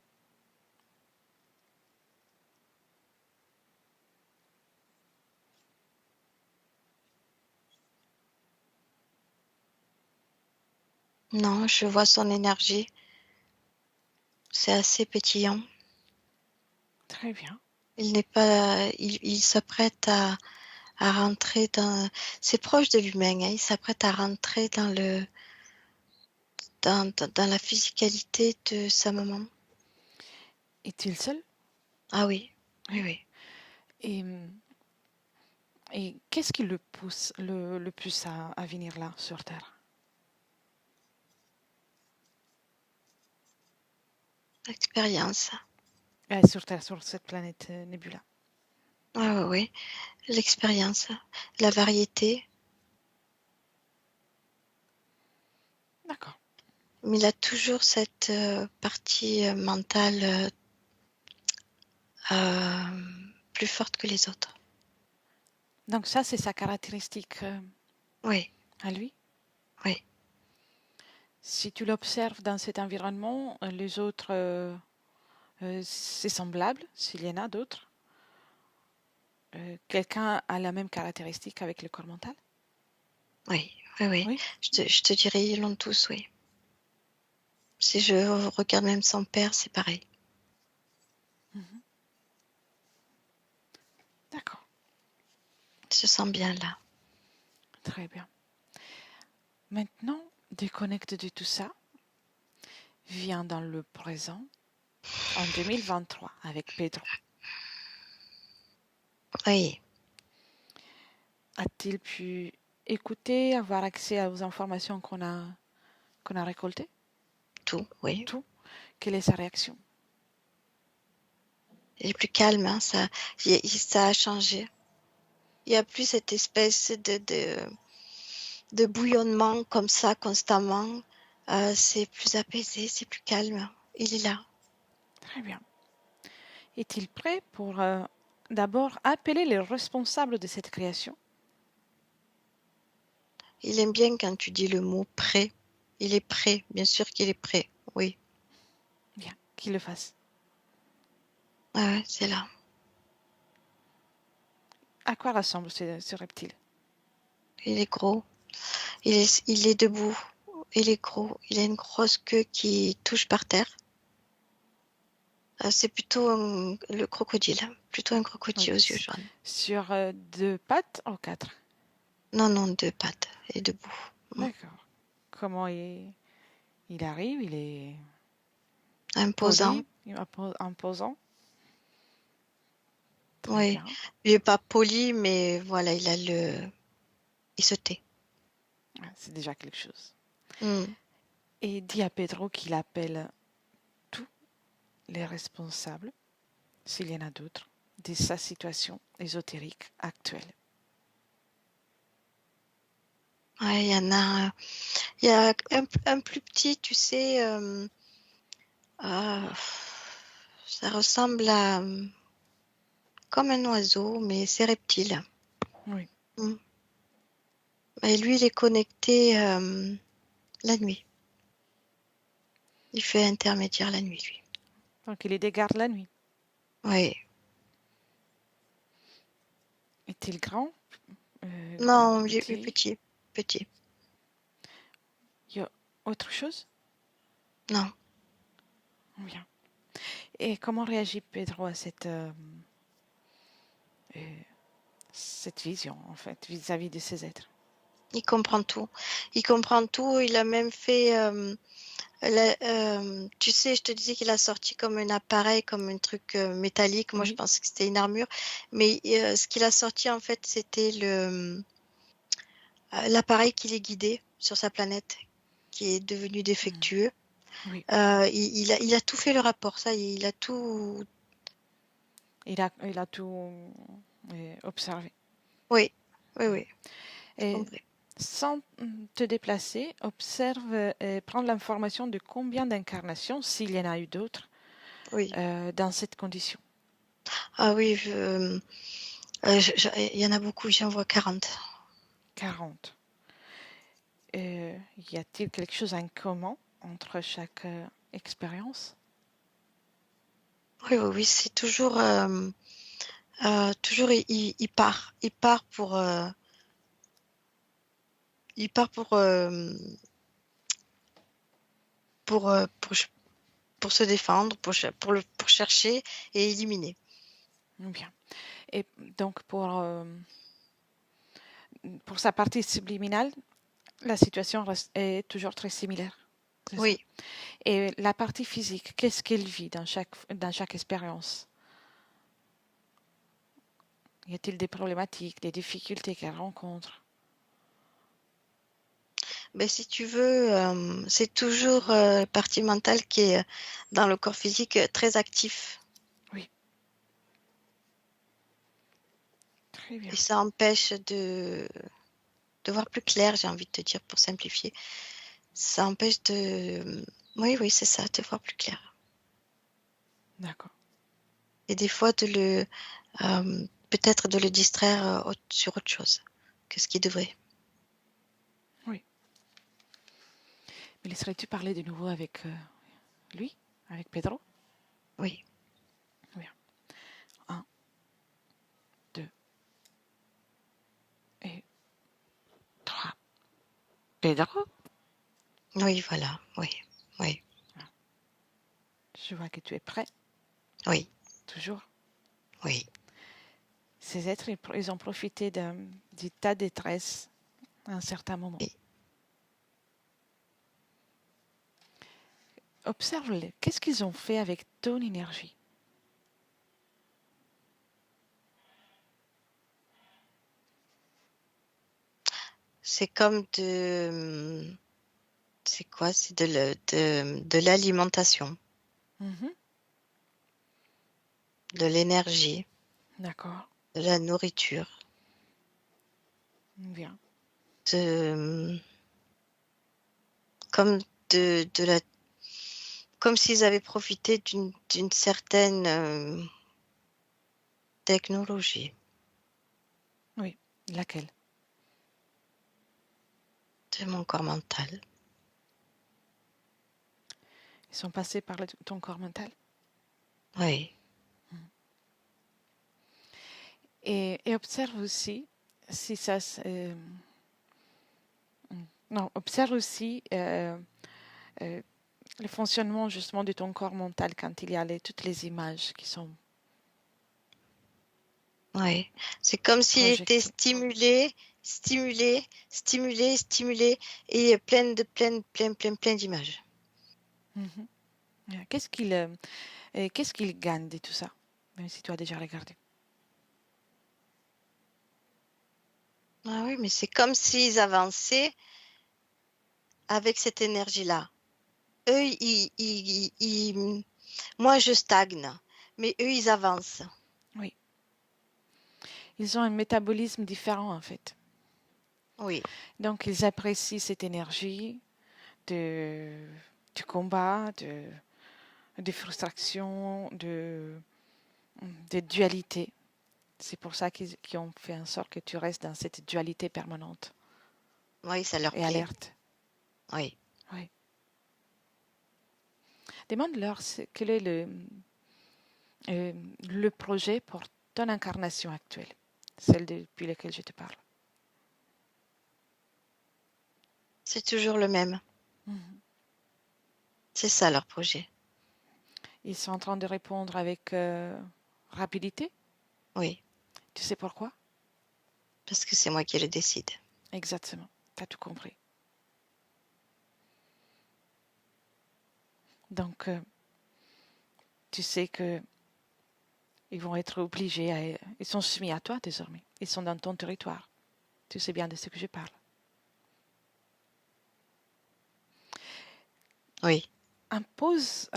Non, je vois son énergie. C'est assez pétillant. très bien. Il n'est pas, il s'apprête à rentrer dans. C'est proche de l'humain. Hein, il s'apprête à rentrer dans la physicalité de sa maman. Est-il seul? Ah oui, oui, Oui. oui. Et, et qu'est-ce qui le pousse le plus à venir là, sur Terre? L'expérience. Sur Terre, sur cette planète Nebula. Ah oui, oui. L'expérience, la variété. D'accord. Mais il a toujours cette partie mentale euh, plus forte que les autres. Donc ça, c'est sa caractéristique Oui, à lui. oui. Si tu l'observes dans cet environnement, les autres, c'est semblable, s'il y en a d'autres. Quelqu'un a la même caractéristique avec le corps mental? Oui, oui, oui. Oui. Je te dirais, ils l'ont tous, oui. Si je regarde même son père, c'est pareil. Mhm. D'accord, Il se sent bien là. très bien. Maintenant, déconnecte de tout ça. Viens dans le présent, en 2023, avec Pedro. Oui, A-t-il pu écouter, avoir accès aux informations qu'on a récoltées? tout, oui. Tout. Quelle est sa réaction? Il est plus calme, hein, ça a changé. Il n'y a plus cette espèce de bouillonnement comme ça constamment. C'est plus apaisé, c'est plus calme. Il est là. Très bien. Est-il prêt pour d'abord appeler les responsables de cette création? Il aime bien quand tu dis le mot prêt. Il est prêt, bien sûr qu'il est prêt, oui. Bien, qu'il le fasse. Ouais, c'est là. À quoi ressemble ce reptile? Il est gros. Il est debout. Il est gros. Il a une grosse queue qui touche par terre. C'est plutôt le crocodile. Plutôt un crocodile Oui. aux yeux jaunes. Sur 2 pattes ou 4? Non, 2 pattes et debout. D'accord. Comment il arrive? Il est Imposant. poli, imposant. Très Oui. bien. Il n'est pas poli, mais voilà, il se tait. C'est déjà quelque chose. Mm. Et dit à Pedro qu'il appelle tous les responsables, s'il y en a d'autres, de sa situation ésotérique actuelle. Ouais, il y a un plus petit, tu sais, ça ressemble à comme un oiseau, mais c'est reptile. Oui. Mm. Et lui, il est connecté la nuit. Il fait intermédiaire la nuit, lui. Donc il est des gardes la nuit. Oui. Est-il grand? Non, il est petit. Petit. Il y a autre chose? Non. Bien. Et comment réagit Pedro à cette vision, en fait, vis-à-vis de ces êtres? Il comprend tout. Il comprend tout. Il a même fait... tu sais, je te disais qu'il a sorti comme un appareil, comme un truc métallique. Moi, je Oui. pensais que c'était une armure. Mais ce qu'il a sorti, en fait, c'était l'appareil qui les guidait sur sa planète, qui est devenu défectueux. Oui. Il a tout fait le rapport, ça, il a tout... Il a tout observé. Oui, oui, oui. Et Compris. sans te déplacer, observe et prends l'information de combien d'incarnations, s'il y en a eu d'autres, Oui. dans cette condition. Ah oui, il y en a beaucoup, j'en vois 40. 40. Y a-t-il quelque chose en commun entre chaque expérience? Oui, oui, oui, c'est toujours... toujours, il part. Il part pour se défendre, pour chercher et éliminer. Bien. Et donc, pour sa partie subliminale, la situation est toujours très similaire. Oui. Ça. Et la partie physique, qu'est-ce qu'elle vit dans chaque expérience? Y a-t-il des problématiques, des difficultés qu'elle rencontre? Ben, si tu veux, c'est toujours la partie mentale qui est dans le corps physique très actif. Oui. Très bien. Et ça empêche de voir plus clair, j'ai envie de te dire, pour simplifier. Ça empêche de... Oui, oui, c'est ça, de voir plus clair. D'accord. Et des fois, peut-être de le distraire sur autre chose que ce qu'il devrait. Oui. Me laisserais-tu parler de nouveau avec lui, avec Pedro? Oui. Bien. 1, 2 et 3. Pedro? Oui, voilà, oui, oui, Je vois que tu es prêt, oui, toujours. oui. Ces êtres, ils ont profité du tas de détresse à un certain moment. Oui. Observe-les. Qu'est-ce qu'ils ont fait avec ton énergie? C'est comme c'est quoi? C'est de l'alimentation. Mhm. de l'énergie, D'accord. de la nourriture, Bien. de, comme de la, comme s'ils avaient profité d'une certaine technologie Oui. Laquelle? de mon corps mental. Ils sont passés par ton corps mental. Oui, Et observe aussi si ça non, observe aussi le fonctionnement justement de ton corps mental quand il y a toutes les images qui sont oui. C'est comme s'il était projetées. stimulé, stimulé, stimulé, stimulé, et plein d'images. Mhm. Qu'est-ce qu'il gagne de tout ça, même si tu as déjà regardé? Ah oui, mais c'est comme s'ils avançaient avec cette énergie-là. Eux, moi, je stagne, mais eux, ils avancent. Oui. Ils ont un métabolisme différent en fait. Oui, Donc ils apprécient cette énergie de, du combat, de frustration, de dualité. C'est pour ça qu'ils ont fait en sorte que tu restes dans cette dualité permanente oui, ça leur et plaît. alerte. Oui. Oui. Demande-leur quel est le projet pour ton incarnation actuelle, celle depuis laquelle je te parle. C'est toujours le même. Mhm. C'est ça leur projet. Ils sont en train de répondre avec rapidité. Oui, Tu sais pourquoi? parce que c'est moi qui le décide. Exactement. Tu as tout compris. Donc, tu sais que ils vont être obligés ils sont soumis à toi désormais. Ils sont dans ton territoire. Tu sais bien de ce que je parle. Oui, Impose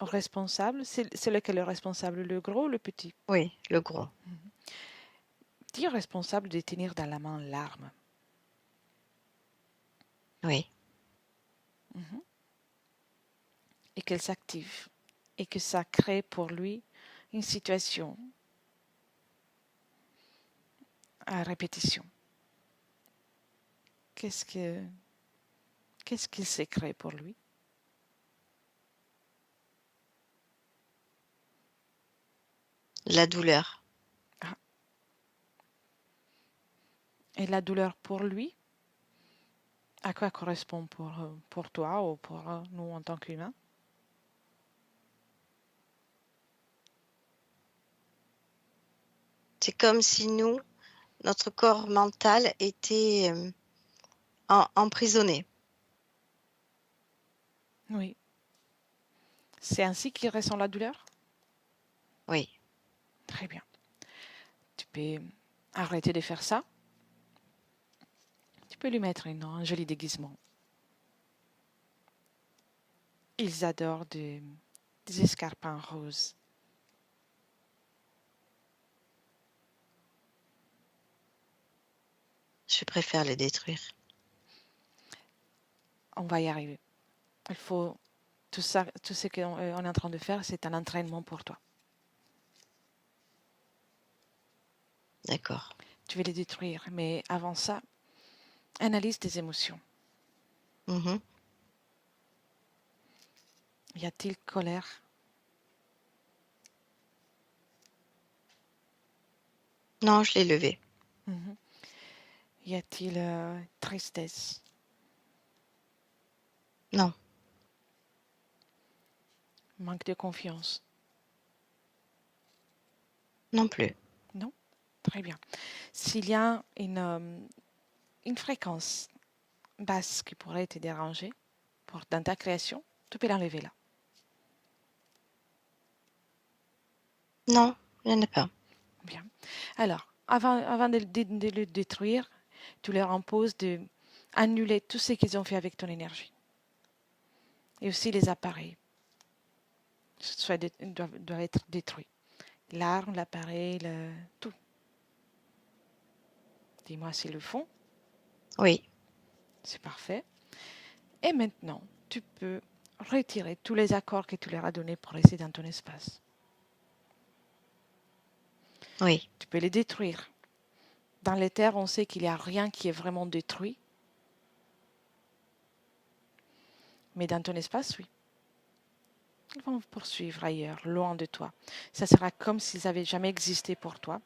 au responsable, c'est lequel le responsable, le gros ou le petit? oui, le gros. Dis au responsable de tenir dans la main l'arme. Oui, Mhm. Et qu'elle s'active. Et que ça crée pour lui une situation à répétition. Qu'est-ce que, qu'est-ce qu'il s'est créé pour lui? la douleur. Ah. Et la douleur pour lui, à quoi correspond pour toi ou pour nous en tant qu'humains? C'est comme si nous, notre corps mental était emprisonné. Oui. C'est ainsi qu'il ressent la douleur? Oui, Très bien. Tu peux arrêter de faire ça. Tu peux lui mettre un joli déguisement. Ils adorent des escarpins roses. je préfère les détruire. On va y arriver. Il faut tout ça, tout ce qu'on est en train de faire, c'est un entraînement pour toi. D'accord. Tu veux les détruire, mais avant ça, analyse tes émotions. Mhm. Y a-t-il colère? Non, je l'ai levé. Mhm. Y a-t-il tristesse? Non, Manque de confiance? non plus. Non? Très bien. S'il y a une fréquence basse qui pourrait te déranger dans ta création, tu peux l'enlever là. Non, il n'y en a pas. Bien. Alors, avant de le détruire, tu leur imposes de annuler tout ce qu'ils ont fait avec ton énergie. Et aussi les appareils. doivent être détruits. L'arme, l'appareil, tout. Dis-moi s'ils le font. Oui. C'est parfait. Et maintenant, tu peux retirer tous les accords que tu leur as donnés pour rester dans ton espace. Oui. Tu peux les détruire. Dans l'éther, on sait qu'il n'y a rien qui est vraiment détruit. Mais dans ton espace, oui. Ils vont poursuivre ailleurs, loin de toi. Ça sera comme s'ils n'avaient jamais existé pour toi.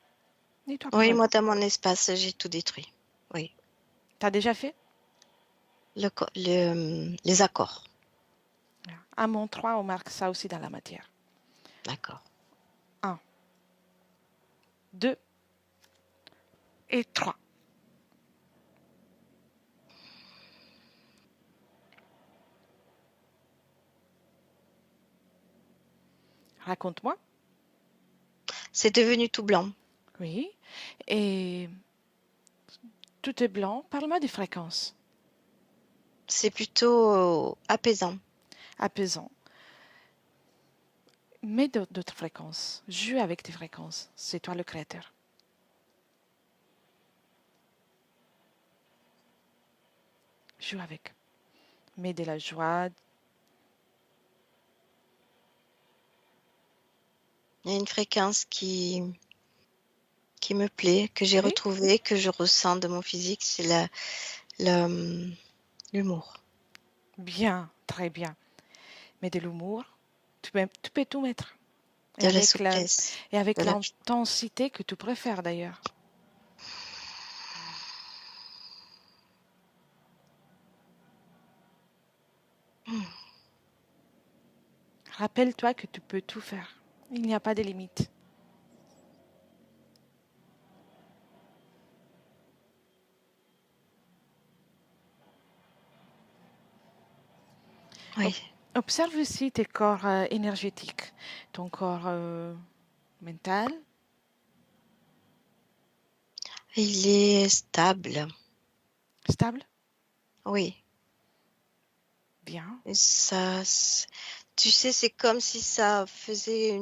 Ni toi pour Oui, eux. moi, dans mon espace, j'ai tout détruit. Oui. Tu as déjà fait? Les accords. Amont 3, on marque ça aussi dans la matière. D'accord. 1, 2 et 3. Raconte-moi. C'est devenu tout blanc. Oui. Et tout est blanc. Parle-moi des fréquences. C'est plutôt apaisant. Apaisant. Mets d'autres fréquences. Joue avec tes fréquences. C'est toi le créateur. Joue avec. Mets de la joie. Il y a une fréquence qui me plaît, que j'ai Oui. retrouvée, que je ressens de mon physique, c'est l'humour. Bien, très bien. Mets de l'humour. Tu peux tout mettre. De la souplesse. Et avec de la- l'intensité que tu préfères d'ailleurs. Rappelle-toi que tu peux tout faire. Il n'y a pas de limite. Oui. Observe aussi tes corps énergétiques, ton corps mental. Il est stable. Stable. Oui. Bien. Et tu sais, c'est comme si ça faisait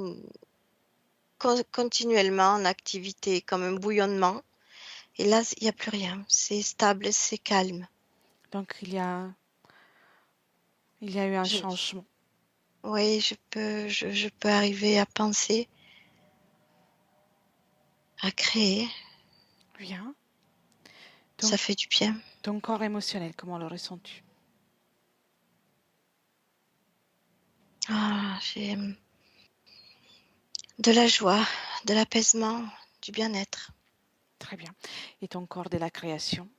continuellement en activité, comme un bouillonnement. Et là, il n'y a plus rien. C'est stable, c'est calme. Donc il y a eu un changement. Oui, je peux arriver à penser, à créer. Bien. Ça fait du bien. Ton corps émotionnel, comment le ressens-tu? J'ai de la joie, de l'apaisement, du bien-être. Très bien. Et ton corps de la création?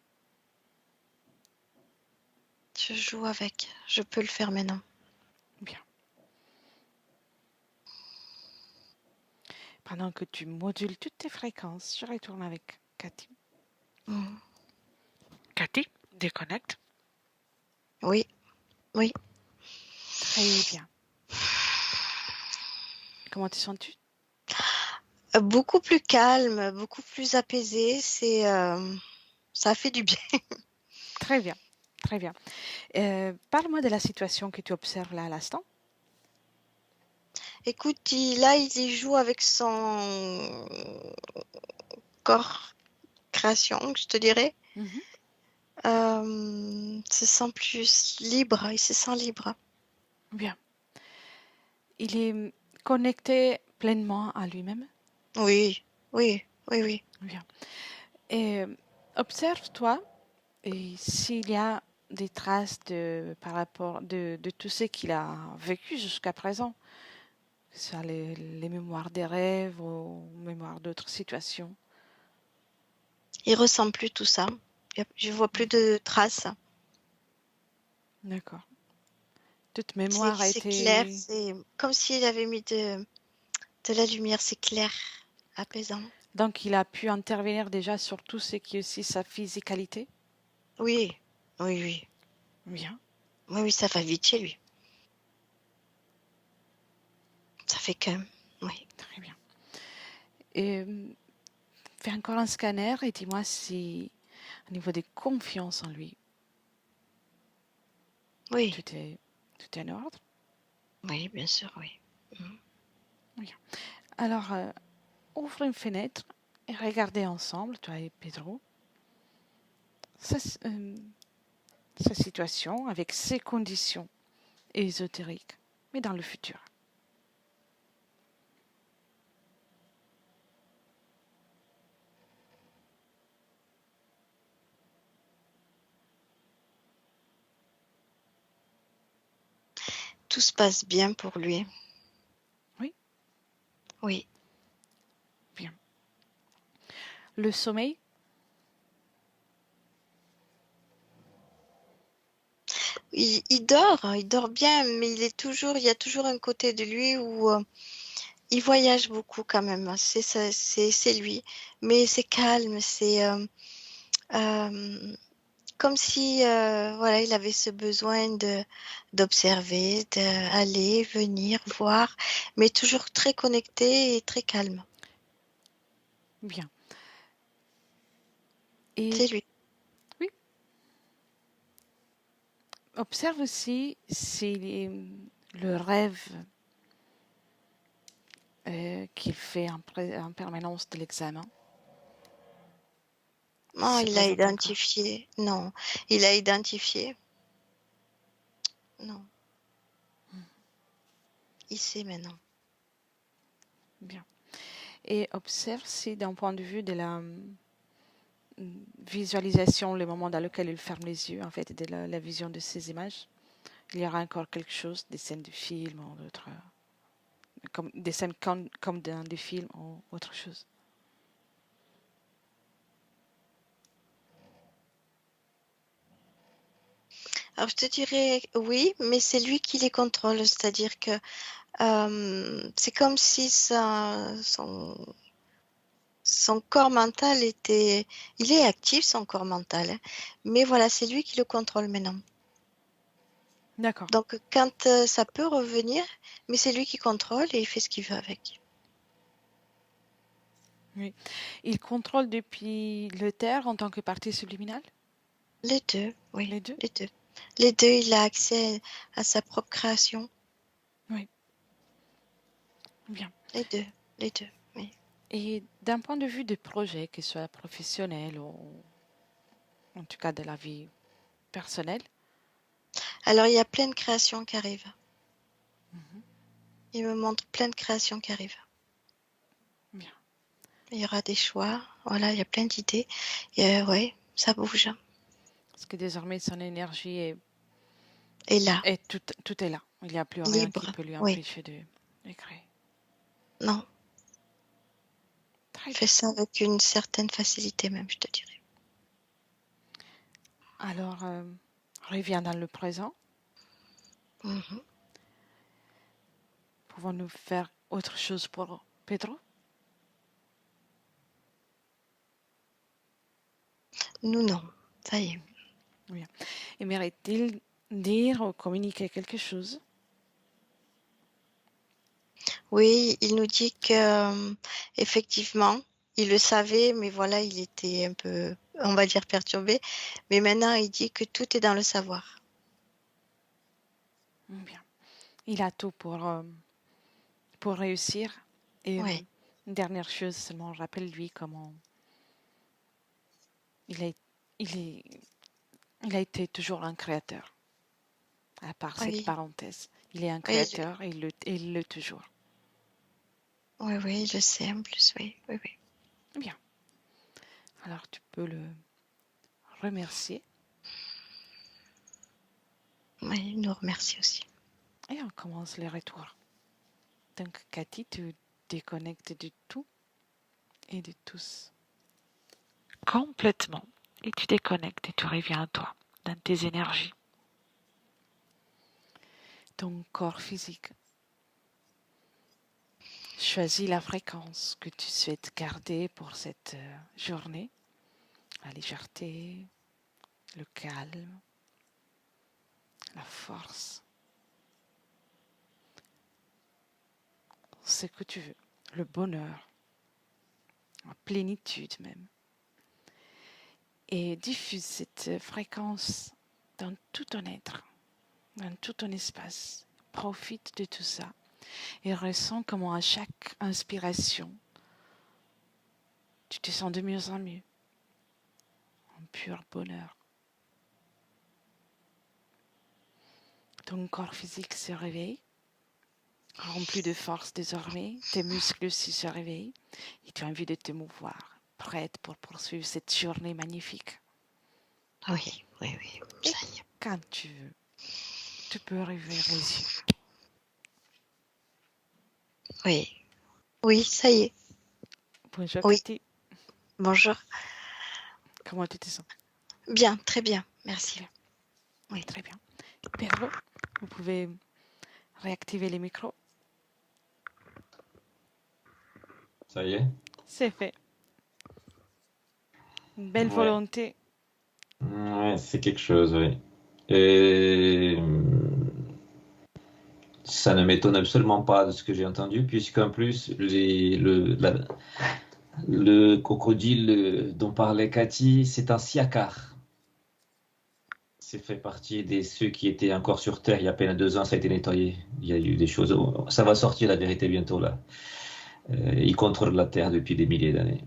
Je joue avec. Je peux le faire maintenant. Bien. Pendant que tu modules toutes tes fréquences, je retourne avec Cathy. Cathy, déconnecte. Oui, oui. Très bien. Comment te sens-tu? Beaucoup plus calme, beaucoup plus apaisé. Ça fait du bien. Très bien, très bien. Parle-moi de la situation que tu observes là à l'instant. Écoute, il joue avec son corps création, je te dirais. Se sent plus libre, il se sent libre. Bien. Il est connecté pleinement à lui-même? Oui, oui, oui, oui. Bien. Et observe-toi et s'il y a des traces par rapport de tout ce qu'il a vécu jusqu'à présent, que ce soit les mémoires des rêves ou mémoires d'autres situations. Il ressent plus tout ça. Je vois plus de traces. D'accord. Toute mémoire a C'est été... clair, c'est comme s'il avait mis de la lumière, c'est clair, apaisant. Donc il a pu intervenir déjà sur tout ce qui est aussi sa physicalité? Oui, oui, oui. Bien. Oui, oui, ça va vite chez lui. Ça fait que, oui. Très bien. Et fais encore un scanner et dis-moi si, au niveau des confiances en lui, Oui. tout est en ordre? Oui, bien sûr, oui. Bien. Alors, ouvre une fenêtre et regardez ensemble, toi et Pedro, sa, sa situation avec ses conditions ésotériques, mais dans le futur. Tout se passe bien pour lui. Oui, Oui. bien. Le sommeil, Il dort bien, mais il y a toujours un côté de lui où il voyage beaucoup quand même. C'est lui, mais c'est calme, c'est comme si voilà, il avait ce besoin d'observer, d'aller, venir, voir, mais toujours très connecté et très calme. bien. Et C'est lui. oui, observe aussi si le rêve qu'il fait en permanence de l'examen. Non, Se il a présente encore. identifié. Non, il a identifié. Non, il sait maintenant. Bien. Et observe si d'un point de vue de la visualisation, le moment dans lequel il ferme les yeux, en fait, de la vision de ces images, il y aura encore quelque chose, des scènes de film ou d'autres, comme des scènes comme dans des films ou autre chose. Alors, je te dirais oui, mais c'est lui qui les contrôle, c'est-à-dire que c'est comme si son corps mental était... Il est actif, son corps mental, hein, mais voilà, c'est lui qui le contrôle maintenant. D'accord. Donc, quand ça peut revenir, mais c'est lui qui contrôle et il fait ce qu'il veut avec. Oui. Il contrôle depuis le terre en tant que partie subliminale. Les deux, oui, Les deux. les deux. Les deux, il a accès à sa propre création. Oui. Bien. Les deux, oui. Et d'un point de vue des projets, qu'ils soient professionnels ou en tout cas de la vie personnelle. Alors, il y a plein de créations qui arrivent. Il me montre plein de créations qui arrivent. Bien. Il y aura des choix. Voilà, il y a plein d'idées. Et oui, ça bouge. Parce que désormais, son énergie Et là, est tout est là. Il n'y a plus rien qui libre. peut lui Oui, empêcher de créer. non. Très Il bien. fait ça avec une certaine facilité même, je te dirais. Alors, reviens dans le présent. Mhm. Pouvons-nous faire autre chose pour Pedro? Nous, non. Ça y est. Bien. Aimerait-il dire ou communiquer quelque chose? Oui, il nous dit que effectivement, il le savait, mais voilà, il était un peu, on va dire, perturbé. Mais maintenant, il dit que tout est dans le savoir. Bien. Il a tout pour réussir. Et Oui, une dernière chose, seulement rappelle-lui comment il est, il est, il a été toujours un créateur, à part cette oui, parenthèse. Il est un oui, créateur et il l'est toujours. oui, oui, je sais en plus, oui, oui, oui. Bien. Alors tu peux le remercier Oui, il nous remercie aussi. et on commence les retours. Donc Cathy, tu déconnectes de tout et de tous. Complètement. Et tu déconnectes et tu reviens à toi, dans tes énergies. Ton corps physique. Choisis la fréquence que tu souhaites garder pour cette journée. La légèreté, le calme, la force, ce que tu veux, le bonheur, la plénitude même. Et diffuse cette fréquence dans tout ton être, dans tout ton espace. Profite de tout ça Et ressens comment à chaque inspiration, tu te sens de mieux en mieux, en pur bonheur. Ton corps physique se réveille, rempli de force désormais, tes muscles aussi se réveillent et tu as envie de te mouvoir, prête pour poursuivre cette journée magnifique. Oui, Et ça y est. quand tu veux, tu peux rouvrir les yeux. Oui, ça y est. Bonjour Oui, Cathy, bonjour. comment tu te sens? Bien, très bien, merci. Bien. Oui. Très bien. Pedro, vous pouvez réactiver les micros. Ça y est? C'est fait. Une belle Ouais. volonté. Ouais, c'est quelque chose, oui. Et ça ne m'étonne absolument pas de ce que j'ai entendu, puisqu'en plus, le crocodile dont parlait Cathy, c'est un siacar. C'est fait partie de ceux qui étaient encore sur Terre il y a à peine 2 ans, ça a été nettoyé. Il y a eu des choses. Ça va sortir la vérité bientôt là. Ils contrôlent la Terre depuis des milliers d'années.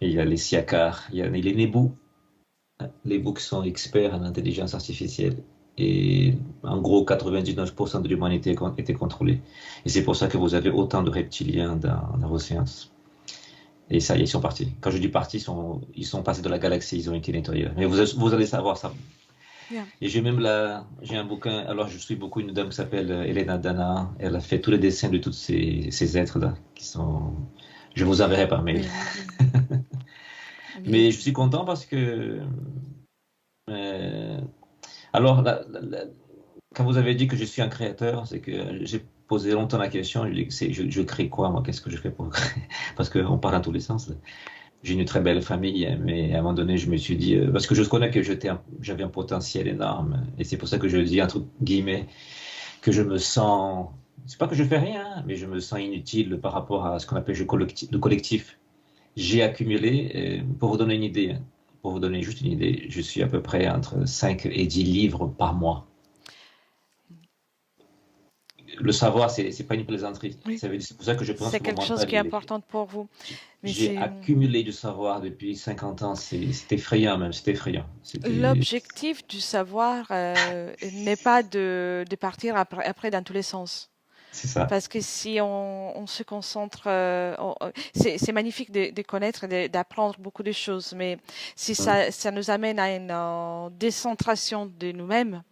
Et il y a les siacars, il y a les nébous. Les books sont experts en intelligence artificielle. Et en gros, 99% de l'humanité était contrôlée. Et c'est pour ça que vous avez autant de reptiliens dans vos séances. Et ça y est, ils sont partis. Quand je dis partis, ils sont passés de la galaxie, ils ont été nettoyés. Mais vous allez savoir ça. Bien. Et j'ai un bouquin, alors je suis beaucoup une dame qui s'appelle Elena Dana. Elle a fait tous les dessins de tous ces êtres-là qui sont. Je vous enverrai par mail. Mais je suis content parce que. Alors, quand vous avez dit que je suis un créateur, c'est que j'ai posé longtemps la question. Je crée quoi, moi? Qu'est-ce que je fais pour créer? Parce qu'on parle dans tous les sens. Là. J'ai une très belle famille, mais à un moment donné, je me suis dit, parce que je connais que j'avais un potentiel énorme, et c'est pour ça que je dis, entre guillemets, que je me sens, c'est pas que je fais rien, mais je me sens inutile par rapport à ce qu'on appelle le collectif. J'ai accumulé, pour vous donner une idée, pour vous donner juste une idée, je suis à peu près entre 5 et 10 livres par mois. Le savoir, c'est pas une plaisanterie. Oui. C'est pour ça que je pense C'est que quelque mon chose mental, qui est important pour vous. j'ai accumulé du savoir depuis 50 ans. C'est effrayant même, c'est effrayant. L'objectif du savoir n'est pas de partir après dans tous les sens. C'est ça. Parce que si on se concentre, c'est magnifique de connaître et d'apprendre beaucoup de choses, mais si ça nous amène à une décentration de nous-mêmes,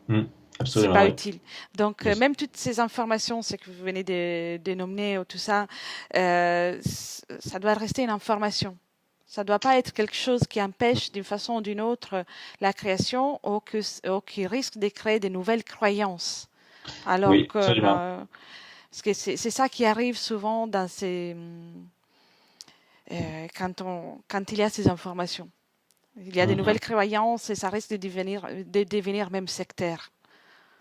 c'est Absolument, pas oui. utile. Donc, même toutes ces informations, c'est que vous venez de nommer ou tout ça, ça doit rester une information. Ça doit pas être quelque chose qui empêche d'une façon ou d'une autre la création ou qui risque de créer de nouvelles croyances. Alors Oui, que, absolument. parce que c'est ça qui arrive souvent dans quand il y a ces informations. Il y a de nouvelles croyances et ça risque de devenir même sectaire.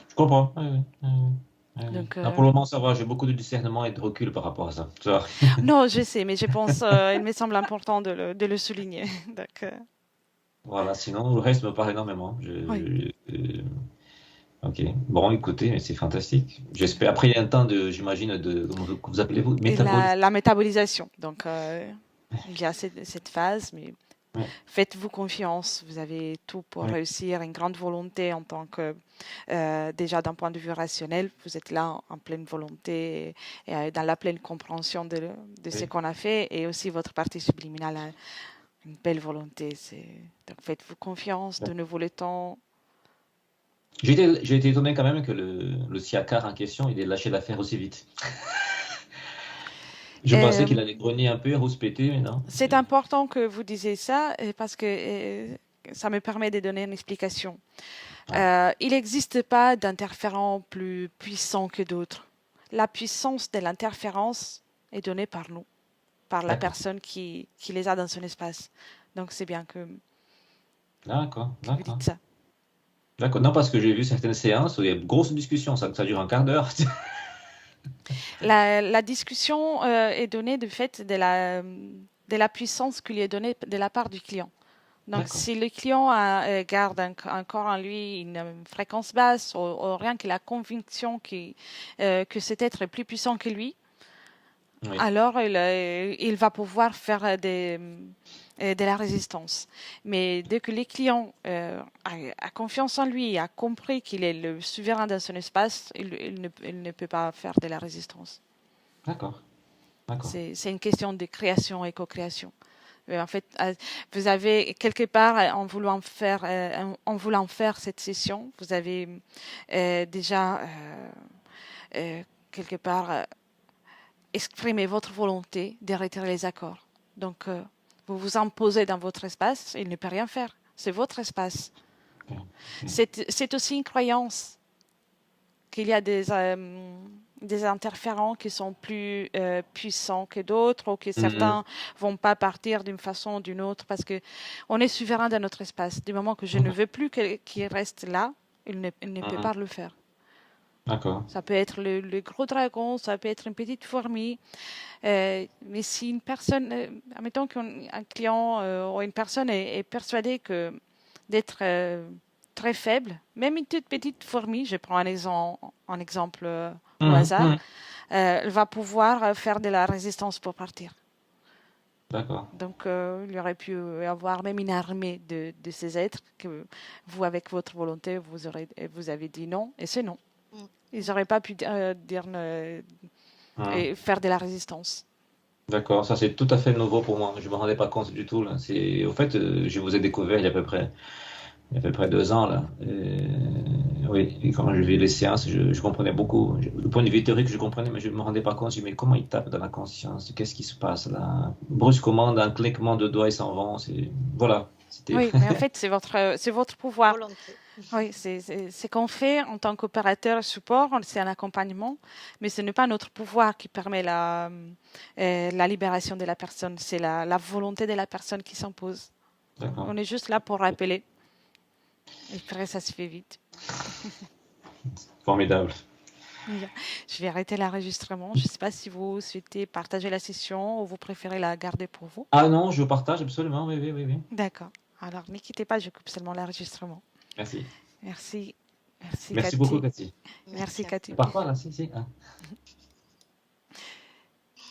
Je comprends. Oui, oui. Donc, Non, pour le moment, ça va. J'ai beaucoup de discernement et de recul par rapport à ça. Ça va. non, je sais, mais je pense, il me semble important de le souligner. Donc, Voilà, sinon, le reste me parle énormément. oui. Ok. Bon, écoutez, c'est fantastique. J'espère. Après, il y a un temps j'imagine, comment vous appelez-vous? Et Métabolisme. la métabolisation. Donc, il y a cette phase, mais Ouais. faites-vous confiance. Vous avez tout pour Ouais. réussir, une grande volonté en tant que, déjà d'un point de vue rationnel, vous êtes là en pleine volonté et dans la pleine compréhension de ce Oui. qu'on a fait et aussi votre partie subliminale a une belle volonté. Donc, faites-vous confiance, Ouais. donnez-vous le temps. J'ai été étonné quand même que le siacar en question, il ait lâché l'affaire aussi vite. Je pensais qu'il allait grogner un peu, rouspéter, mais non. C'est important que vous disiez ça parce que ça me permet de donner une explication. Il n'existe pas d'interférent plus puissant que d'autres. La puissance de l'interférence est donnée par nous, par la personne qui les a dans son espace. Donc c'est bien que vous dites ça. D'accord. Non, parce que j'ai vu certaines séances où il y a une grosse discussion, ça dure un quart d'heure. La discussion est donnée du fait de la puissance qui lui est donnée de la part du client. Donc, D'accord. si le client garde encore en lui une fréquence basse ou rien que la conviction que cet être est plus puissant que lui, Oui. alors il va pouvoir faire de la résistance. Mais dès que le client a confiance en lui, a compris qu'il est le souverain dans son espace, il ne peut pas faire de la résistance. D'accord. D'accord. C'est une question de création et co-création. En fait, vous avez quelque part, en voulant faire cette session, vous avez déjà quelque part exprimé votre volonté de retirer les accords. Donc, vous vous imposez dans votre espace, il ne peut rien faire. C'est votre espace. Ok. C'est aussi une croyance qu'il y a des interférents qui sont plus puissants que d'autres ou que certains vont pas partir d'une façon ou d'une autre parce que on est souverain dans notre espace. Du moment que je ne veux plus qu'il reste là, il ne peut pas le faire. D'accord. Ça peut être le gros dragon, ça peut être une petite fourmi. Mais si une personne, admettons qu'un client ou une personne est persuadée que d'être très faible, même une toute petite fourmi, je prends un exemple au hasard, elle va pouvoir faire de la résistance pour partir. D'accord. Donc, il y aurait pu avoir même une armée de ces êtres que vous, avec votre volonté, vous avez dit non, et c'est non. Ils n'auraient pas pu dire et faire de la résistance. D'accord, ça c'est tout à fait nouveau pour moi. Je me rendais pas compte du tout là. C'est, au fait, je vous ai découvert il y a à peu près 2 ans là. Oui, et quand je vis les séances, je comprenais beaucoup. Du point de vue théorique, je comprenais, mais je me rendais pas compte. Je me dis, mais comment ils tapent dans la conscience? Qu'est-ce qui se passe là? Brusquement, d'un cliquement de doigts, ils s'en vont. Voilà. C'était. Oui, mais en fait, c'est votre pouvoir. Volonté. Oui, c'est qu'on fait en tant qu'opérateur et support, c'est un accompagnement, mais ce n'est pas notre pouvoir qui permet la libération de la personne, c'est la volonté de la personne qui s'impose. D'accord. On est juste là pour rappeler. Et après, ça se fait vite. Formidable. Bien. Je vais arrêter l'enregistrement. Je ne sais pas si vous souhaitez partager la session ou vous préférez la garder pour vous. Ah non, je partage absolument. Oui, oui, oui, oui. D'accord. Alors, ne quittez pas, je coupe seulement l'enregistrement. Merci. Merci. Merci, Merci Cathy. beaucoup, Cathy. Merci, Cathy. Par quoi là? Si, si. Ah.